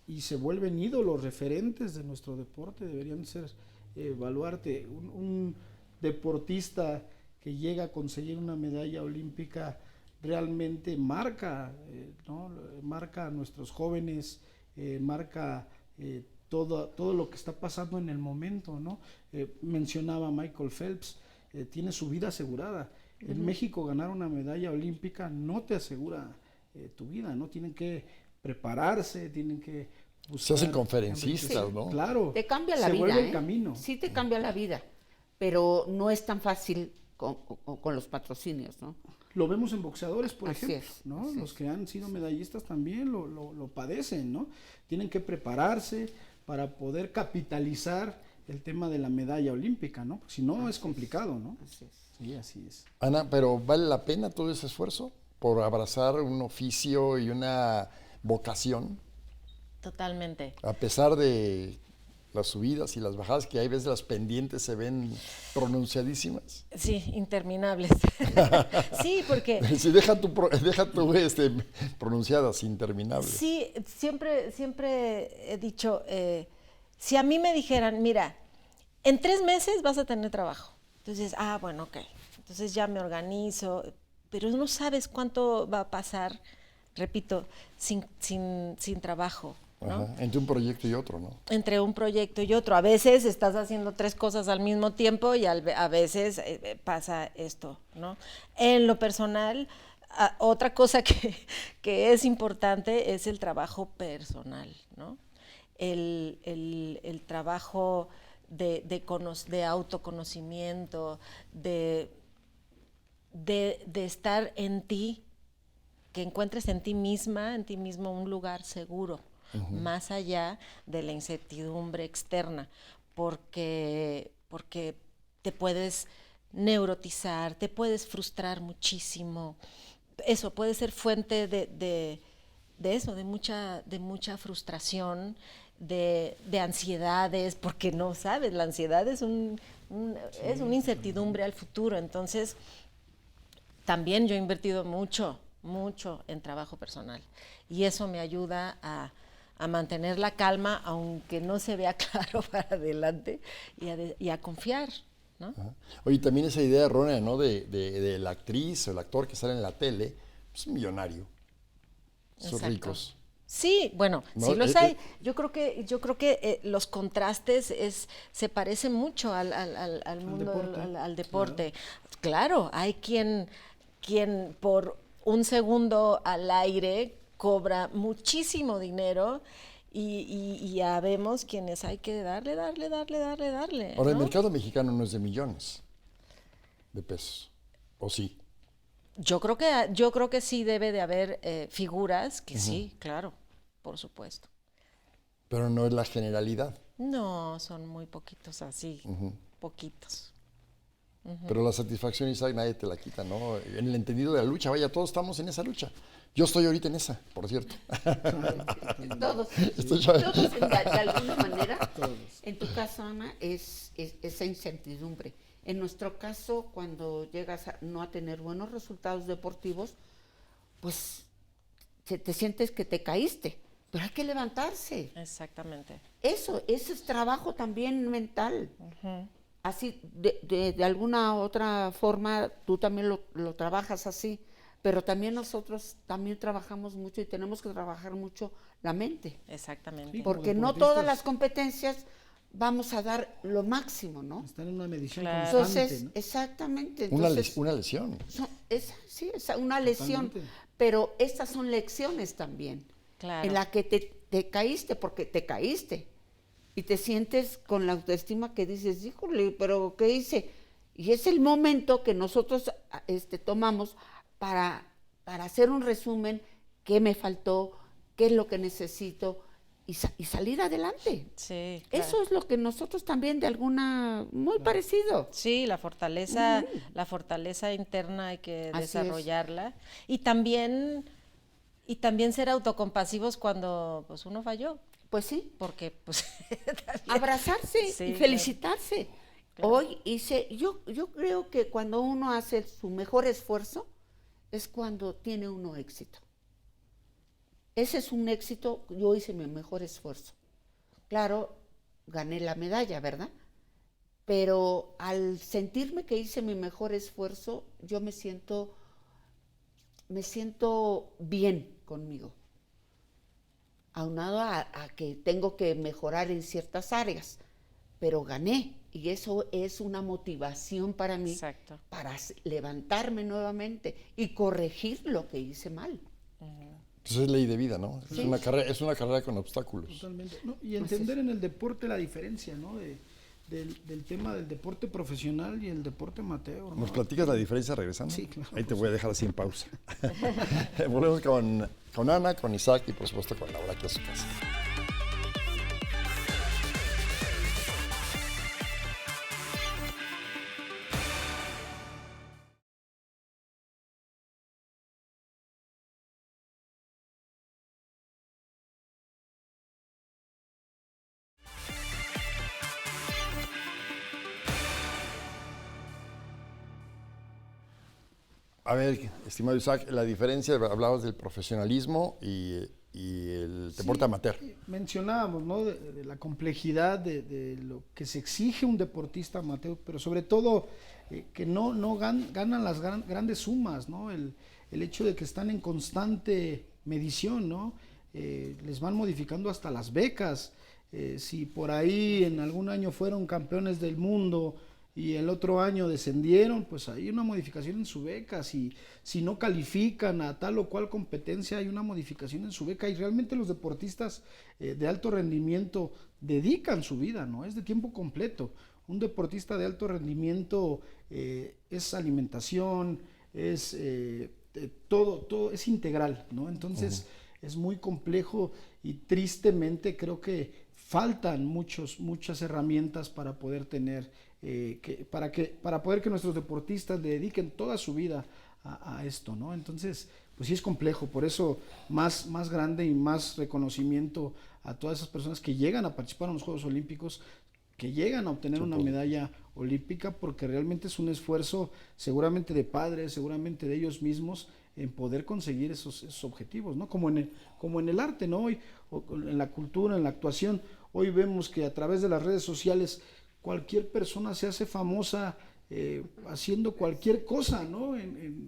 Speaker 4: Y se vuelven ídolos, referentes de nuestro deporte. Deberían ser, evaluarte. Un deportista que llega a conseguir una medalla olímpica realmente marca, ¿no? Marca a nuestros jóvenes, marca todo lo que está pasando en el momento, ¿no? Mencionaba Michael Phelps, tiene su vida asegurada. En México ganar una medalla olímpica no te asegura tu vida, ¿no? Tienen que prepararse, tienen que buscar.
Speaker 1: Se hacen conferencistas, ¿no?
Speaker 4: Claro.
Speaker 2: Te cambia la
Speaker 4: se
Speaker 2: vida,
Speaker 4: vuelve el camino.
Speaker 2: Sí te cambia la vida, pero no es tan fácil con los patrocinios, ¿no?
Speaker 4: Lo vemos en boxeadores, por
Speaker 2: Así
Speaker 4: ejemplo,
Speaker 2: es,
Speaker 4: ¿no?
Speaker 2: así
Speaker 4: Los
Speaker 2: es.
Speaker 4: que han sido medallistas también lo padecen, ¿no? Tienen que prepararse para poder capitalizar el tema de la medalla olímpica, ¿no? Porque si no es complicado, ¿no?
Speaker 2: Así es.
Speaker 4: Sí, así es.
Speaker 1: Ana, pero ¿vale la pena todo ese esfuerzo por abrazar un oficio y una vocación?
Speaker 3: Totalmente.
Speaker 1: A pesar de las subidas y las bajadas, que hay veces las pendientes se ven pronunciadísimas.
Speaker 3: Sí, interminables. Sí, porque
Speaker 1: Sí, deja tu pronunciadas, interminables.
Speaker 3: sí, siempre he dicho, si a mí me dijeran, mira, en 3 meses vas a tener trabajo. Entonces, bueno, ok. Entonces ya me organizo, pero no sabes cuánto va a pasar, repito, sin trabajo, ¿no?
Speaker 1: Ajá, entre un proyecto y otro, ¿no?
Speaker 3: Entre un proyecto y otro. A veces estás haciendo 3 cosas al mismo tiempo y a veces pasa esto, ¿no? En lo personal, otra cosa que es importante es el trabajo personal, ¿no? El trabajo de autoconocimiento, de estar en ti, que encuentres en ti misma, en ti mismo un lugar seguro, más allá de la incertidumbre externa, porque te puedes neurotizar, te puedes frustrar muchísimo. Eso puede ser fuente de eso, de mucha frustración, de ansiedades, porque no sabes, la ansiedad es una incertidumbre al futuro. Entonces, también yo he invertido mucho en trabajo personal y eso me ayuda a mantener la calma, aunque no se vea claro para adelante, y a confiar, ¿no?
Speaker 1: Ajá. Oye, también esa idea errónea, ¿no? De la actriz o el actor que sale en la tele, es millonario. Son
Speaker 3: Exacto.
Speaker 1: ricos.
Speaker 3: Sí, bueno,
Speaker 1: No,
Speaker 3: sí los hay. Yo creo que los contrastes se parecen mucho al mundo,
Speaker 4: deporte.
Speaker 3: al deporte. Claro, hay quien por un segundo al aire cobra muchísimo dinero y ya vemos quienes hay que darle.
Speaker 1: Ahora, el
Speaker 3: ¿no?
Speaker 1: mercado mexicano no es de millones de pesos, ¿o sí?
Speaker 3: Yo creo que sí debe de haber figuras que sí, claro, por supuesto.
Speaker 1: Pero no es la generalidad.
Speaker 3: No, son muy poquitos así, poquitos.
Speaker 1: Pero la satisfacción, Isaac, nadie te la quita, ¿no? En el entendido de la lucha, vaya, todos estamos en esa lucha. Yo estoy ahorita en esa, por cierto.
Speaker 2: Todos,
Speaker 1: Estoy-
Speaker 2: todos de alguna manera. En tu caso, Ana, es esa incertidumbre. En nuestro caso, cuando llegas no a tener buenos resultados deportivos, pues te sientes que te caíste, pero hay que levantarse.
Speaker 3: Exactamente.
Speaker 2: Eso es trabajo también mental. Así, de alguna otra forma, tú también lo trabajas así, pero también nosotros también trabajamos mucho y tenemos que trabajar mucho la mente,
Speaker 3: Exactamente.
Speaker 4: Sí. Como
Speaker 2: porque no
Speaker 4: deportistas.
Speaker 2: todas las competencias vamos a dar lo máximo, ¿no?
Speaker 4: Están en una medición
Speaker 3: Claro.
Speaker 4: constante,
Speaker 2: Entonces,
Speaker 4: ¿no?
Speaker 2: exactamente.
Speaker 1: Una
Speaker 2: Entonces,
Speaker 1: lesión.
Speaker 2: sí, es una lesión,
Speaker 4: Totalmente.
Speaker 2: pero estas son lecciones también,
Speaker 3: Claro.
Speaker 2: en la que te caíste porque te caíste y te sientes con la autoestima que dices, híjole, pero ¿qué hice? Y es el momento que nosotros tomamos para hacer un resumen, qué me faltó, qué es lo que necesito y salir adelante.
Speaker 3: Sí, claro.
Speaker 2: Eso es lo que nosotros también de muy parecido.
Speaker 3: Sí, la fortaleza interna hay que
Speaker 2: Así es.
Speaker 3: desarrollarla y también ser autocompasivos cuando pues uno falló,
Speaker 2: Pues sí,
Speaker 3: porque pues
Speaker 2: abrazarse
Speaker 3: Sí,
Speaker 2: y
Speaker 3: claro.
Speaker 2: felicitarse.
Speaker 3: Claro.
Speaker 2: Hoy yo creo que cuando uno hace su mejor esfuerzo es cuando tiene uno éxito. Ese es un éxito, yo hice mi mejor esfuerzo. Claro, gané la medalla, ¿verdad? Pero al sentirme que hice mi mejor esfuerzo, yo me siento bien conmigo, aunado a que tengo que mejorar en ciertas áreas, pero gané y eso es una motivación para mí.
Speaker 3: Exacto.
Speaker 2: Para levantarme nuevamente y corregir lo que hice mal.
Speaker 1: Entonces es ley de vida, ¿no?
Speaker 2: Sí.
Speaker 1: Es una carrera con obstáculos.
Speaker 4: Totalmente. No, y entender en el deporte la diferencia, ¿no? Del tema del deporte profesional y el deporte amateur, ¿no?
Speaker 1: ¿Nos platicas la diferencia regresando?
Speaker 4: Sí, claro.
Speaker 1: Ahí te voy a dejar así en pausa. Volvemos con Ana, con Isaac y por supuesto con Laura, aquí a su casa. A ver, estimado Isaac, la diferencia, hablabas del profesionalismo y el deporte amateur.
Speaker 4: Mencionábamos, ¿no? De la complejidad de lo que se exige un deportista amateur, pero sobre todo que no ganan las grandes sumas, ¿no? El hecho de que están en constante medición, ¿no? Les van modificando hasta las becas. Si por ahí en algún año fueron campeones del mundo y el otro año descendieron, pues hay una modificación en su beca. Si no califican a tal o cual competencia, hay una modificación en su beca. Y realmente los deportistas de alto rendimiento dedican su vida, ¿no? Es de tiempo completo. Un deportista de alto rendimiento es alimentación, es todo es integral, ¿no? Entonces es muy complejo y tristemente creo que faltan muchas herramientas para poder tener para poder que nuestros deportistas le dediquen toda su vida a esto, ¿no? Entonces, pues sí es complejo, por eso más grande y más reconocimiento a todas esas personas que llegan a participar en los Juegos Olímpicos, que llegan a obtener una medalla olímpica, porque realmente es un esfuerzo seguramente de padres, seguramente de ellos mismos, en poder conseguir esos objetivos, ¿no? Como en el arte, ¿no? Hoy, en la cultura, en la actuación, hoy vemos que a través de las redes sociales cualquier persona se hace famosa haciendo cualquier cosa, ¿no?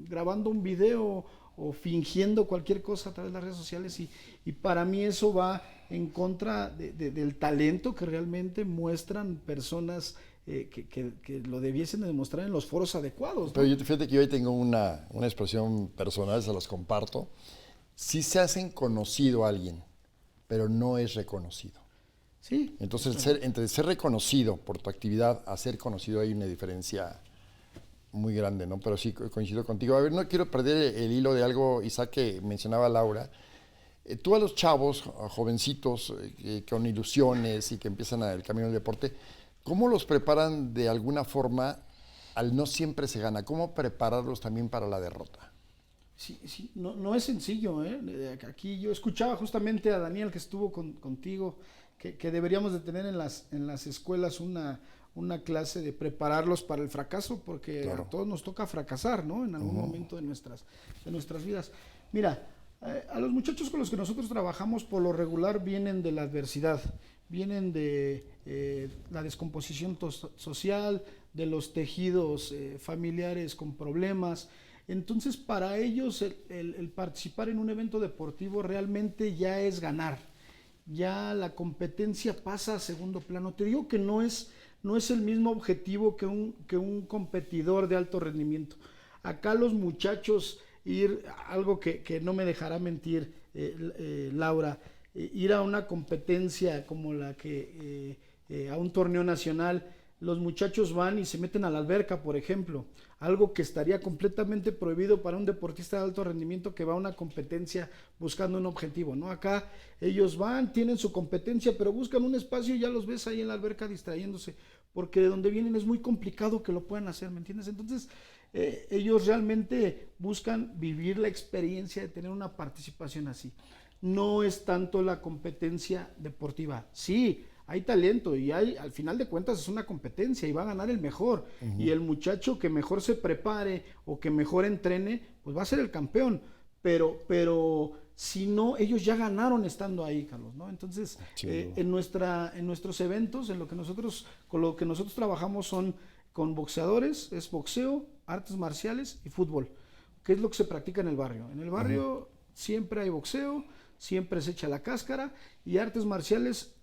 Speaker 4: Grabando un video o fingiendo cualquier cosa a través de las redes sociales y para mí eso va en contra del talento que realmente muestran personas que lo debiesen de demostrar en los foros adecuados, ¿no?
Speaker 1: Pero fíjate que yo hoy tengo una expresión personal, se los comparto. Sí se hacen conocido a alguien, pero no es reconocido.
Speaker 4: Sí.
Speaker 1: Entonces, entre ser reconocido por tu actividad a ser conocido hay una diferencia muy grande, ¿no? Pero sí coincido contigo. A ver, no quiero perder el hilo de algo, Isaac, que mencionaba Laura. Tú a los chavos, a jovencitos con ilusiones y que empiezan el camino del deporte, ¿cómo los preparan de alguna forma al no siempre se gana? ¿Cómo prepararlos también para la derrota?
Speaker 4: Sí, no es sencillo, ¿eh? Aquí yo escuchaba justamente a Daniel que estuvo contigo, que deberíamos de tener en las escuelas una clase de prepararlos para el fracaso, porque claro, a todos nos toca fracasar, ¿no? En algún momento de nuestras vidas. Mira, a los muchachos con los que nosotros trabajamos por lo regular vienen de la adversidad, vienen de la descomposición social, de los tejidos familiares con problemas. Entonces, para ellos el participar en un evento deportivo realmente ya es ganar. Ya la competencia pasa a segundo plano. Te digo que no es el mismo objetivo que un competidor de alto rendimiento. Acá los muchachos algo que no me dejará mentir Laura, ir a una competencia como la que a un torneo nacional, los muchachos van y se meten a la alberca, por ejemplo, algo que estaría completamente prohibido para un deportista de alto rendimiento que va a una competencia buscando un objetivo, ¿no? Acá ellos van, tienen su competencia, pero buscan un espacio y ya los ves ahí en la alberca distrayéndose, porque de donde vienen es muy complicado que lo puedan hacer, ¿me entiendes? Entonces, ellos realmente buscan vivir la experiencia de tener una participación así. No es tanto la competencia deportiva. Sí, hay talento y al final de cuentas es una competencia y va a ganar el mejor. Y el muchacho que mejor se prepare o que mejor entrene, pues va a ser el campeón. Pero si no, ellos ya ganaron estando ahí, Carlos, ¿no? Entonces, en nuestros eventos, con lo que nosotros trabajamos son con boxeadores, es boxeo, artes marciales y fútbol, que es lo que se practica en el barrio. En el barrio siempre hay boxeo, siempre se echa la cáscara, y artes marciales,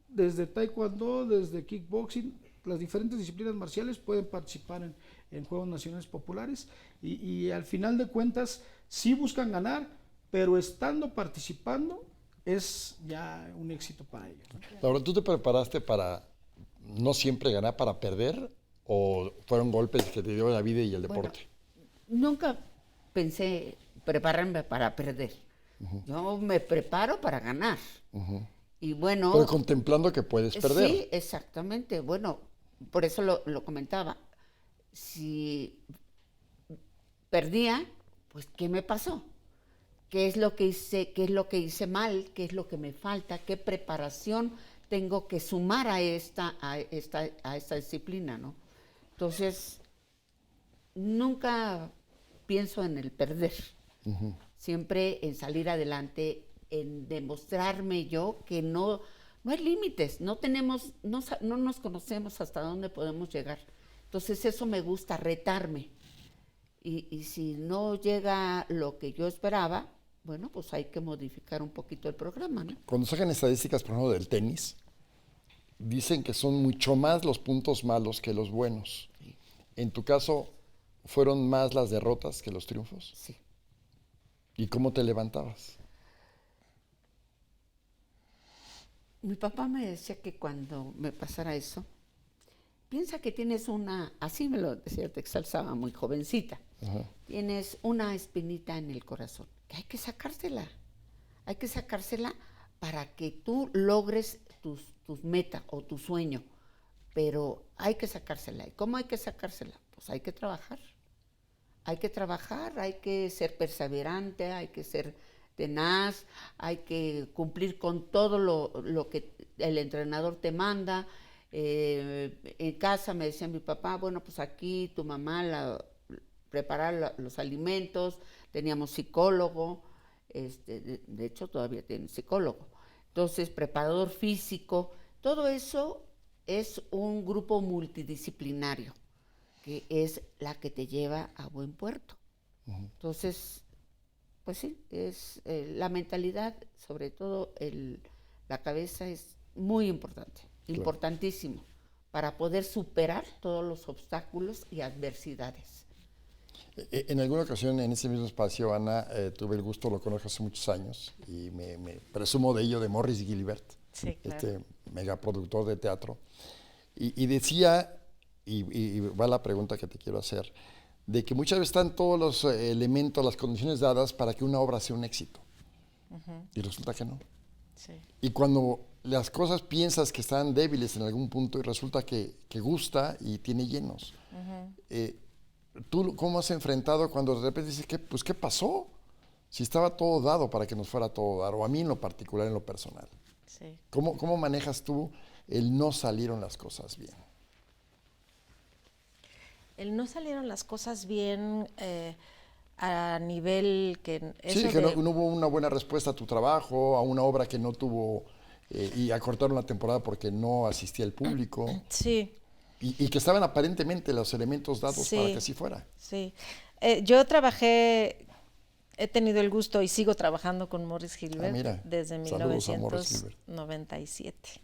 Speaker 4: desde taekwondo, desde kickboxing, las diferentes disciplinas marciales pueden participar en Juegos Nacionales Populares, y al final de cuentas sí buscan ganar, pero estando participando es ya un éxito para ellos, ¿no?
Speaker 1: Laura, ¿tú te preparaste para no siempre ganar, para perder? ¿O fueron golpes que te dio la vida y el deporte?
Speaker 2: Bueno, nunca pensé prepararme para perder. Yo me preparo para ganar. Y bueno...
Speaker 1: Pero contemplando que puedes perder.
Speaker 2: Sí, exactamente. Bueno, por eso lo comentaba. Si perdía, pues ¿qué me pasó? ¿Qué es lo que hice? ¿Qué es lo que hice mal? ¿Qué es lo que me falta? ¿Qué preparación tengo que sumar a esta disciplina, ¿no? Entonces, nunca pienso en el perder. Siempre en salir adelante, en demostrarme yo que no hay límites, no nos conocemos hasta dónde podemos llegar. Entonces eso me gusta, retarme. Y si no llega lo que yo esperaba, bueno, pues hay que modificar un poquito el programa, ¿no?
Speaker 1: Cuando sacan estadísticas, por ejemplo, del tenis, dicen que son mucho más los puntos malos que los buenos. En tu caso, ¿fueron más las derrotas que los triunfos?
Speaker 2: Sí.
Speaker 1: ¿Y cómo te levantabas?
Speaker 2: Mi papá me decía que cuando me pasara eso, piensa que tienes así me lo decía, te exalzaba muy jovencita, tienes una espinita en el corazón, que hay que sacársela para que tú logres tus metas o tu sueño, pero hay que sacársela. ¿Y cómo hay que sacársela? Pues hay que trabajar, hay que ser perseverante, hay que ser tenaz, hay que cumplir con todo lo que el entrenador te manda. En casa me decía mi papá, bueno, pues aquí tu mamá prepara los alimentos, teníamos psicólogo, de hecho todavía tiene psicólogo, entonces preparador físico, todo eso es un grupo multidisciplinario, que es la que te lleva a buen puerto. Entonces, pues sí, es la mentalidad, sobre todo la cabeza es muy importante, importantísimo, para poder superar todos los obstáculos y adversidades.
Speaker 1: En alguna ocasión en ese mismo espacio, Ana, tuve el gusto, lo conozco hace muchos años, y me presumo de ello, de Morris Gilbert,
Speaker 3: Sí, claro.
Speaker 1: este megaproductor de teatro, y decía, y va la pregunta que te quiero hacer, de que muchas veces están todos los elementos, las condiciones dadas para que una obra sea un éxito, y resulta que no.
Speaker 3: Sí.
Speaker 1: Y cuando las cosas piensas que están débiles en algún punto y resulta que gusta y tiene llenos. ¿Tú cómo has enfrentado cuando de repente dices, ¿qué pasó? Si estaba todo dado para que nos fuera todo dado, o a mí en lo particular, en lo personal.
Speaker 3: Sí.
Speaker 1: ¿Cómo manejas tú el no salieron las cosas bien?
Speaker 3: El no salieron las cosas bien a nivel que...
Speaker 1: Sí, que no hubo una buena respuesta a tu trabajo, a una obra que no tuvo, y acortaron la temporada porque no asistía el público.
Speaker 3: Sí.
Speaker 1: Y que estaban aparentemente los elementos dados
Speaker 3: Sí,
Speaker 1: para que así fuera.
Speaker 3: Sí. Yo he tenido el gusto y sigo trabajando con Morris Gilbert desde
Speaker 1: Saludos a Morris Gilbert.
Speaker 3: 1997.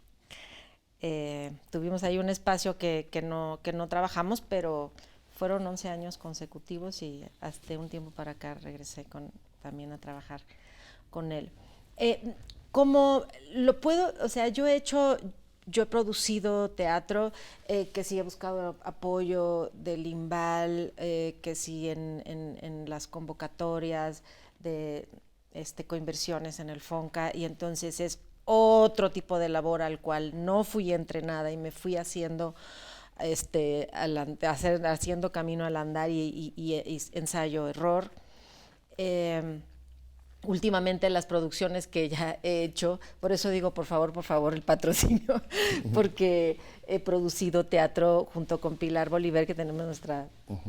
Speaker 3: Tuvimos ahí un espacio que no trabajamos, pero fueron 11 años consecutivos y hasta un tiempo para acá regresé también a trabajar con él. Como lo puedo, o sea, yo he producido teatro, que sí he buscado apoyo del IMBAL, que sí en las convocatorias de coinversiones en el FONCA, y entonces es otro tipo de labor al cual no fui entrenada y me fui haciendo haciendo camino al andar y ensayo error. últimamente las producciones que ya he hecho, por eso digo, por favor, el patrocinio, porque he producido teatro junto con Pilar Bolívar, que tenemos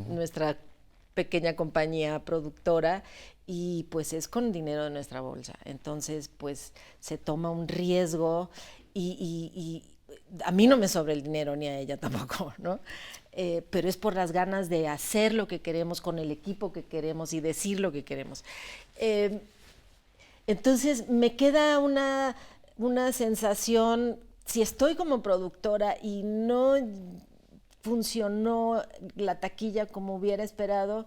Speaker 3: nuestra pequeña compañía productora, y pues es con dinero de nuestra bolsa. Entonces, pues se toma un riesgo y a mí no me sobra el dinero, ni a ella tampoco, ¿no? Pero es por las ganas de hacer lo que queremos con el equipo que queremos y decir lo que queremos. Entonces me queda una sensación, si estoy como productora y no funcionó la taquilla como hubiera esperado,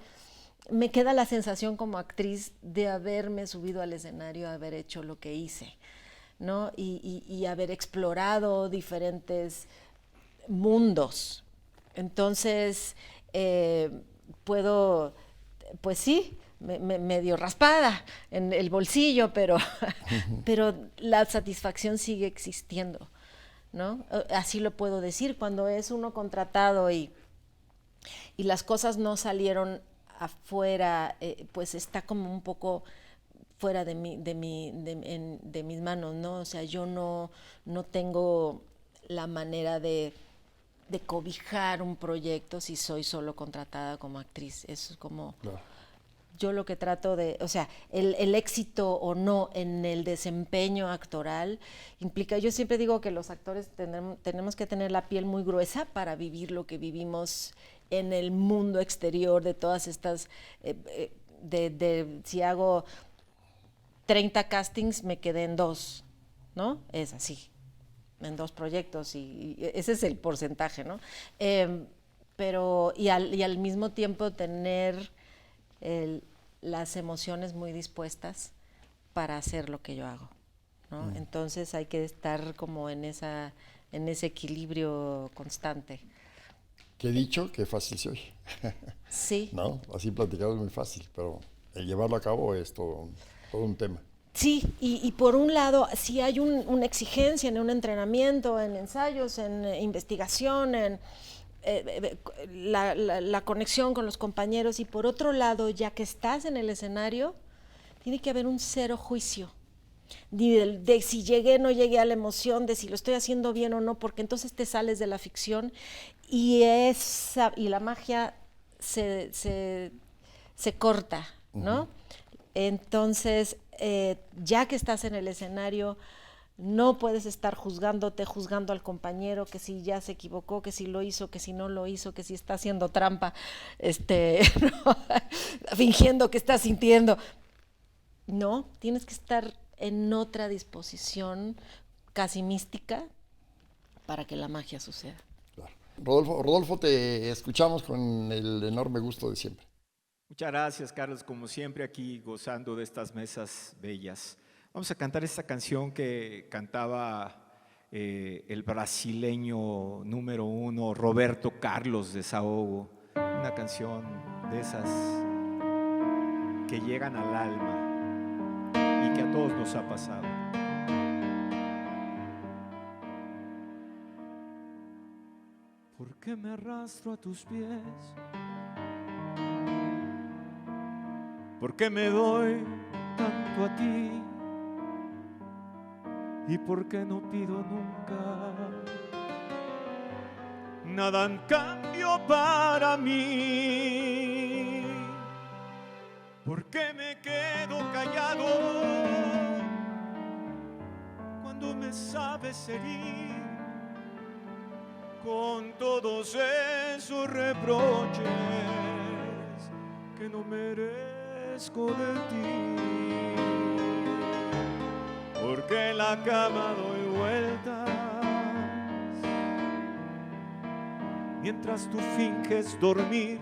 Speaker 3: me queda la sensación como actriz de haberme subido al escenario, haber hecho lo que hice, ¿no? Y haber explorado diferentes mundos. Entonces, puedo, pues sí, medio raspada en el bolsillo, pero la satisfacción sigue existiendo, ¿no? Así lo puedo decir, cuando es uno contratado y las cosas no salieron afuera, pues está como un poco fuera de mis manos, ¿no? O sea, yo no tengo la manera de cobijar un proyecto si soy solo contratada como actriz. Eso es como... Claro. Yo lo que trato de, o sea, el éxito o no en el desempeño actoral implica, yo siempre digo que los actores tenemos que tener la piel muy gruesa para vivir lo que vivimos en el mundo exterior de todas estas, si hago 30 castings me quedé en 2, ¿no? Es así, en 2 proyectos y ese es el porcentaje, ¿no? Pero, y al mismo tiempo tener las emociones muy dispuestas para hacer lo que yo hago, ¿no? Entonces hay que estar como en ese equilibrio constante.
Speaker 1: Que he dicho que fácil se oye.
Speaker 3: Sí.
Speaker 1: ¿No? Así platicado es muy fácil, pero el llevarlo a cabo es todo un tema.
Speaker 3: Sí, y por un lado, sí hay una exigencia en un entrenamiento, en ensayos, en investigación, en la conexión con los compañeros, y por otro lado, ya que estás en el escenario, tiene que haber un cero juicio, ni de si llegué o no llegué a la emoción, de si lo estoy haciendo bien o no, porque entonces te sales de la ficción y la magia se corta, ¿no? Entonces, ya que estás en el escenario, no puedes estar juzgando al compañero, que si ya se equivocó, que si lo hizo, que si no lo hizo, que si está haciendo trampa, ¿no? Fingiendo que está sintiendo. No, tienes que estar en otra disposición casi mística para que la magia suceda.
Speaker 1: Claro. Rodolfo, te escuchamos con el enorme gusto de siempre.
Speaker 5: Muchas gracias, Carlos, como siempre aquí gozando de estas mesas bellas. Vamos a cantar esta canción que cantaba el brasileño número 1, Roberto Carlos de Saogo. Una canción de esas que llegan al alma y que a todos nos ha pasado. ¿Por qué me arrastro a tus pies? ¿Por qué me doy tanto a ti? ¿Y por qué no pido nunca nada en cambio para mí? ¿Por qué me quedo callado cuando me sabes herir con todos esos reproches que no merezco de ti? Porque en la cama doy vueltas mientras tú finges dormir.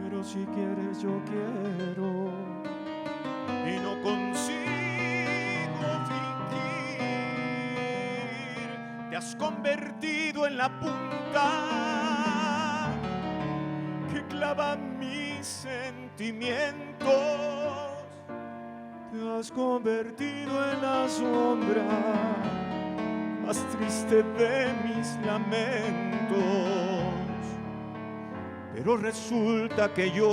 Speaker 5: Pero si quieres yo quiero y no consigo fingir. Te has convertido en la punta que clava mis sentimientos. Te has convertido en la sombra más triste de mis lamentos. Pero resulta que yo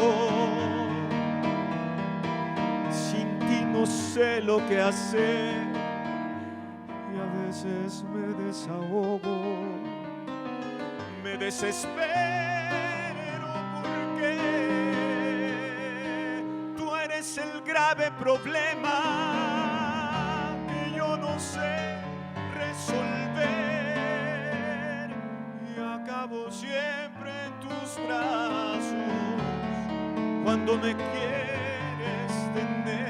Speaker 5: no sé lo que hacer y a veces me desahogo, me desespero porque tú eres el grave problema que yo no sé resolver y acabo siempre en tus brazos cuando me quieres tener.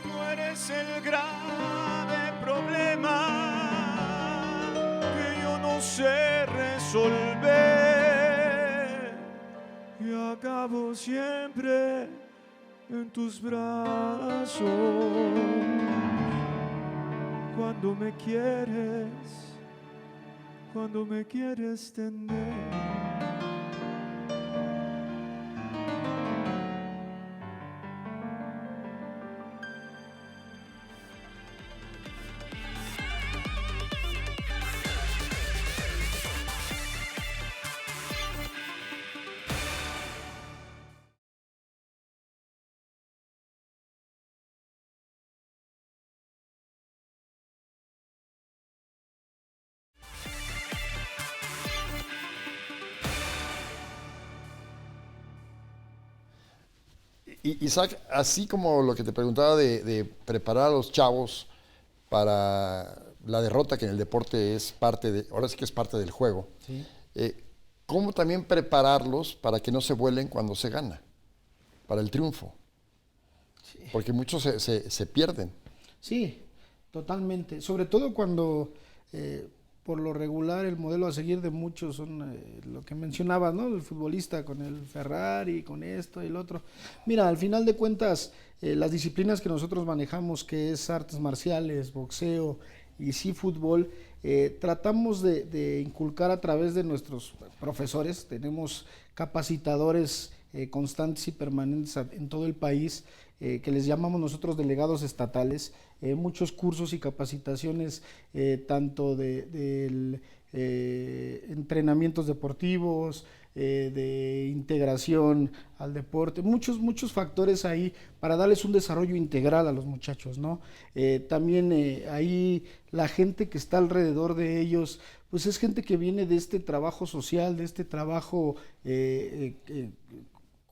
Speaker 5: Tú eres el grave problema que yo no sé resolver y acabo siempre en tus brazos cuando me quieres tener.
Speaker 1: Isaac, así como lo que te preguntaba de preparar a los chavos para la derrota, que en el deporte es parte de, ahora sí que es parte del juego,
Speaker 4: Sí.
Speaker 1: ¿cómo también prepararlos para que no se vuelen cuando se gana, para el triunfo? Porque muchos se pierden.
Speaker 4: Sí, totalmente. Sobre todo cuando, por lo regular, el modelo a seguir de muchos son lo que mencionabas, ¿no? El futbolista con el Ferrari, con esto y el otro. Mira, al final de cuentas, las disciplinas que nosotros manejamos, que es artes marciales, boxeo y sí fútbol, tratamos de inculcar a través de nuestros profesores. Tenemos capacitadores constantes y permanentes en todo el país, que les llamamos nosotros delegados estatales, muchos cursos y capacitaciones, tanto de entrenamientos deportivos, de integración al deporte, muchos factores ahí para darles un desarrollo integral a los muchachos, ¿no? También ahí la gente que está alrededor de ellos, pues es gente que viene de este trabajo social, de este trabajo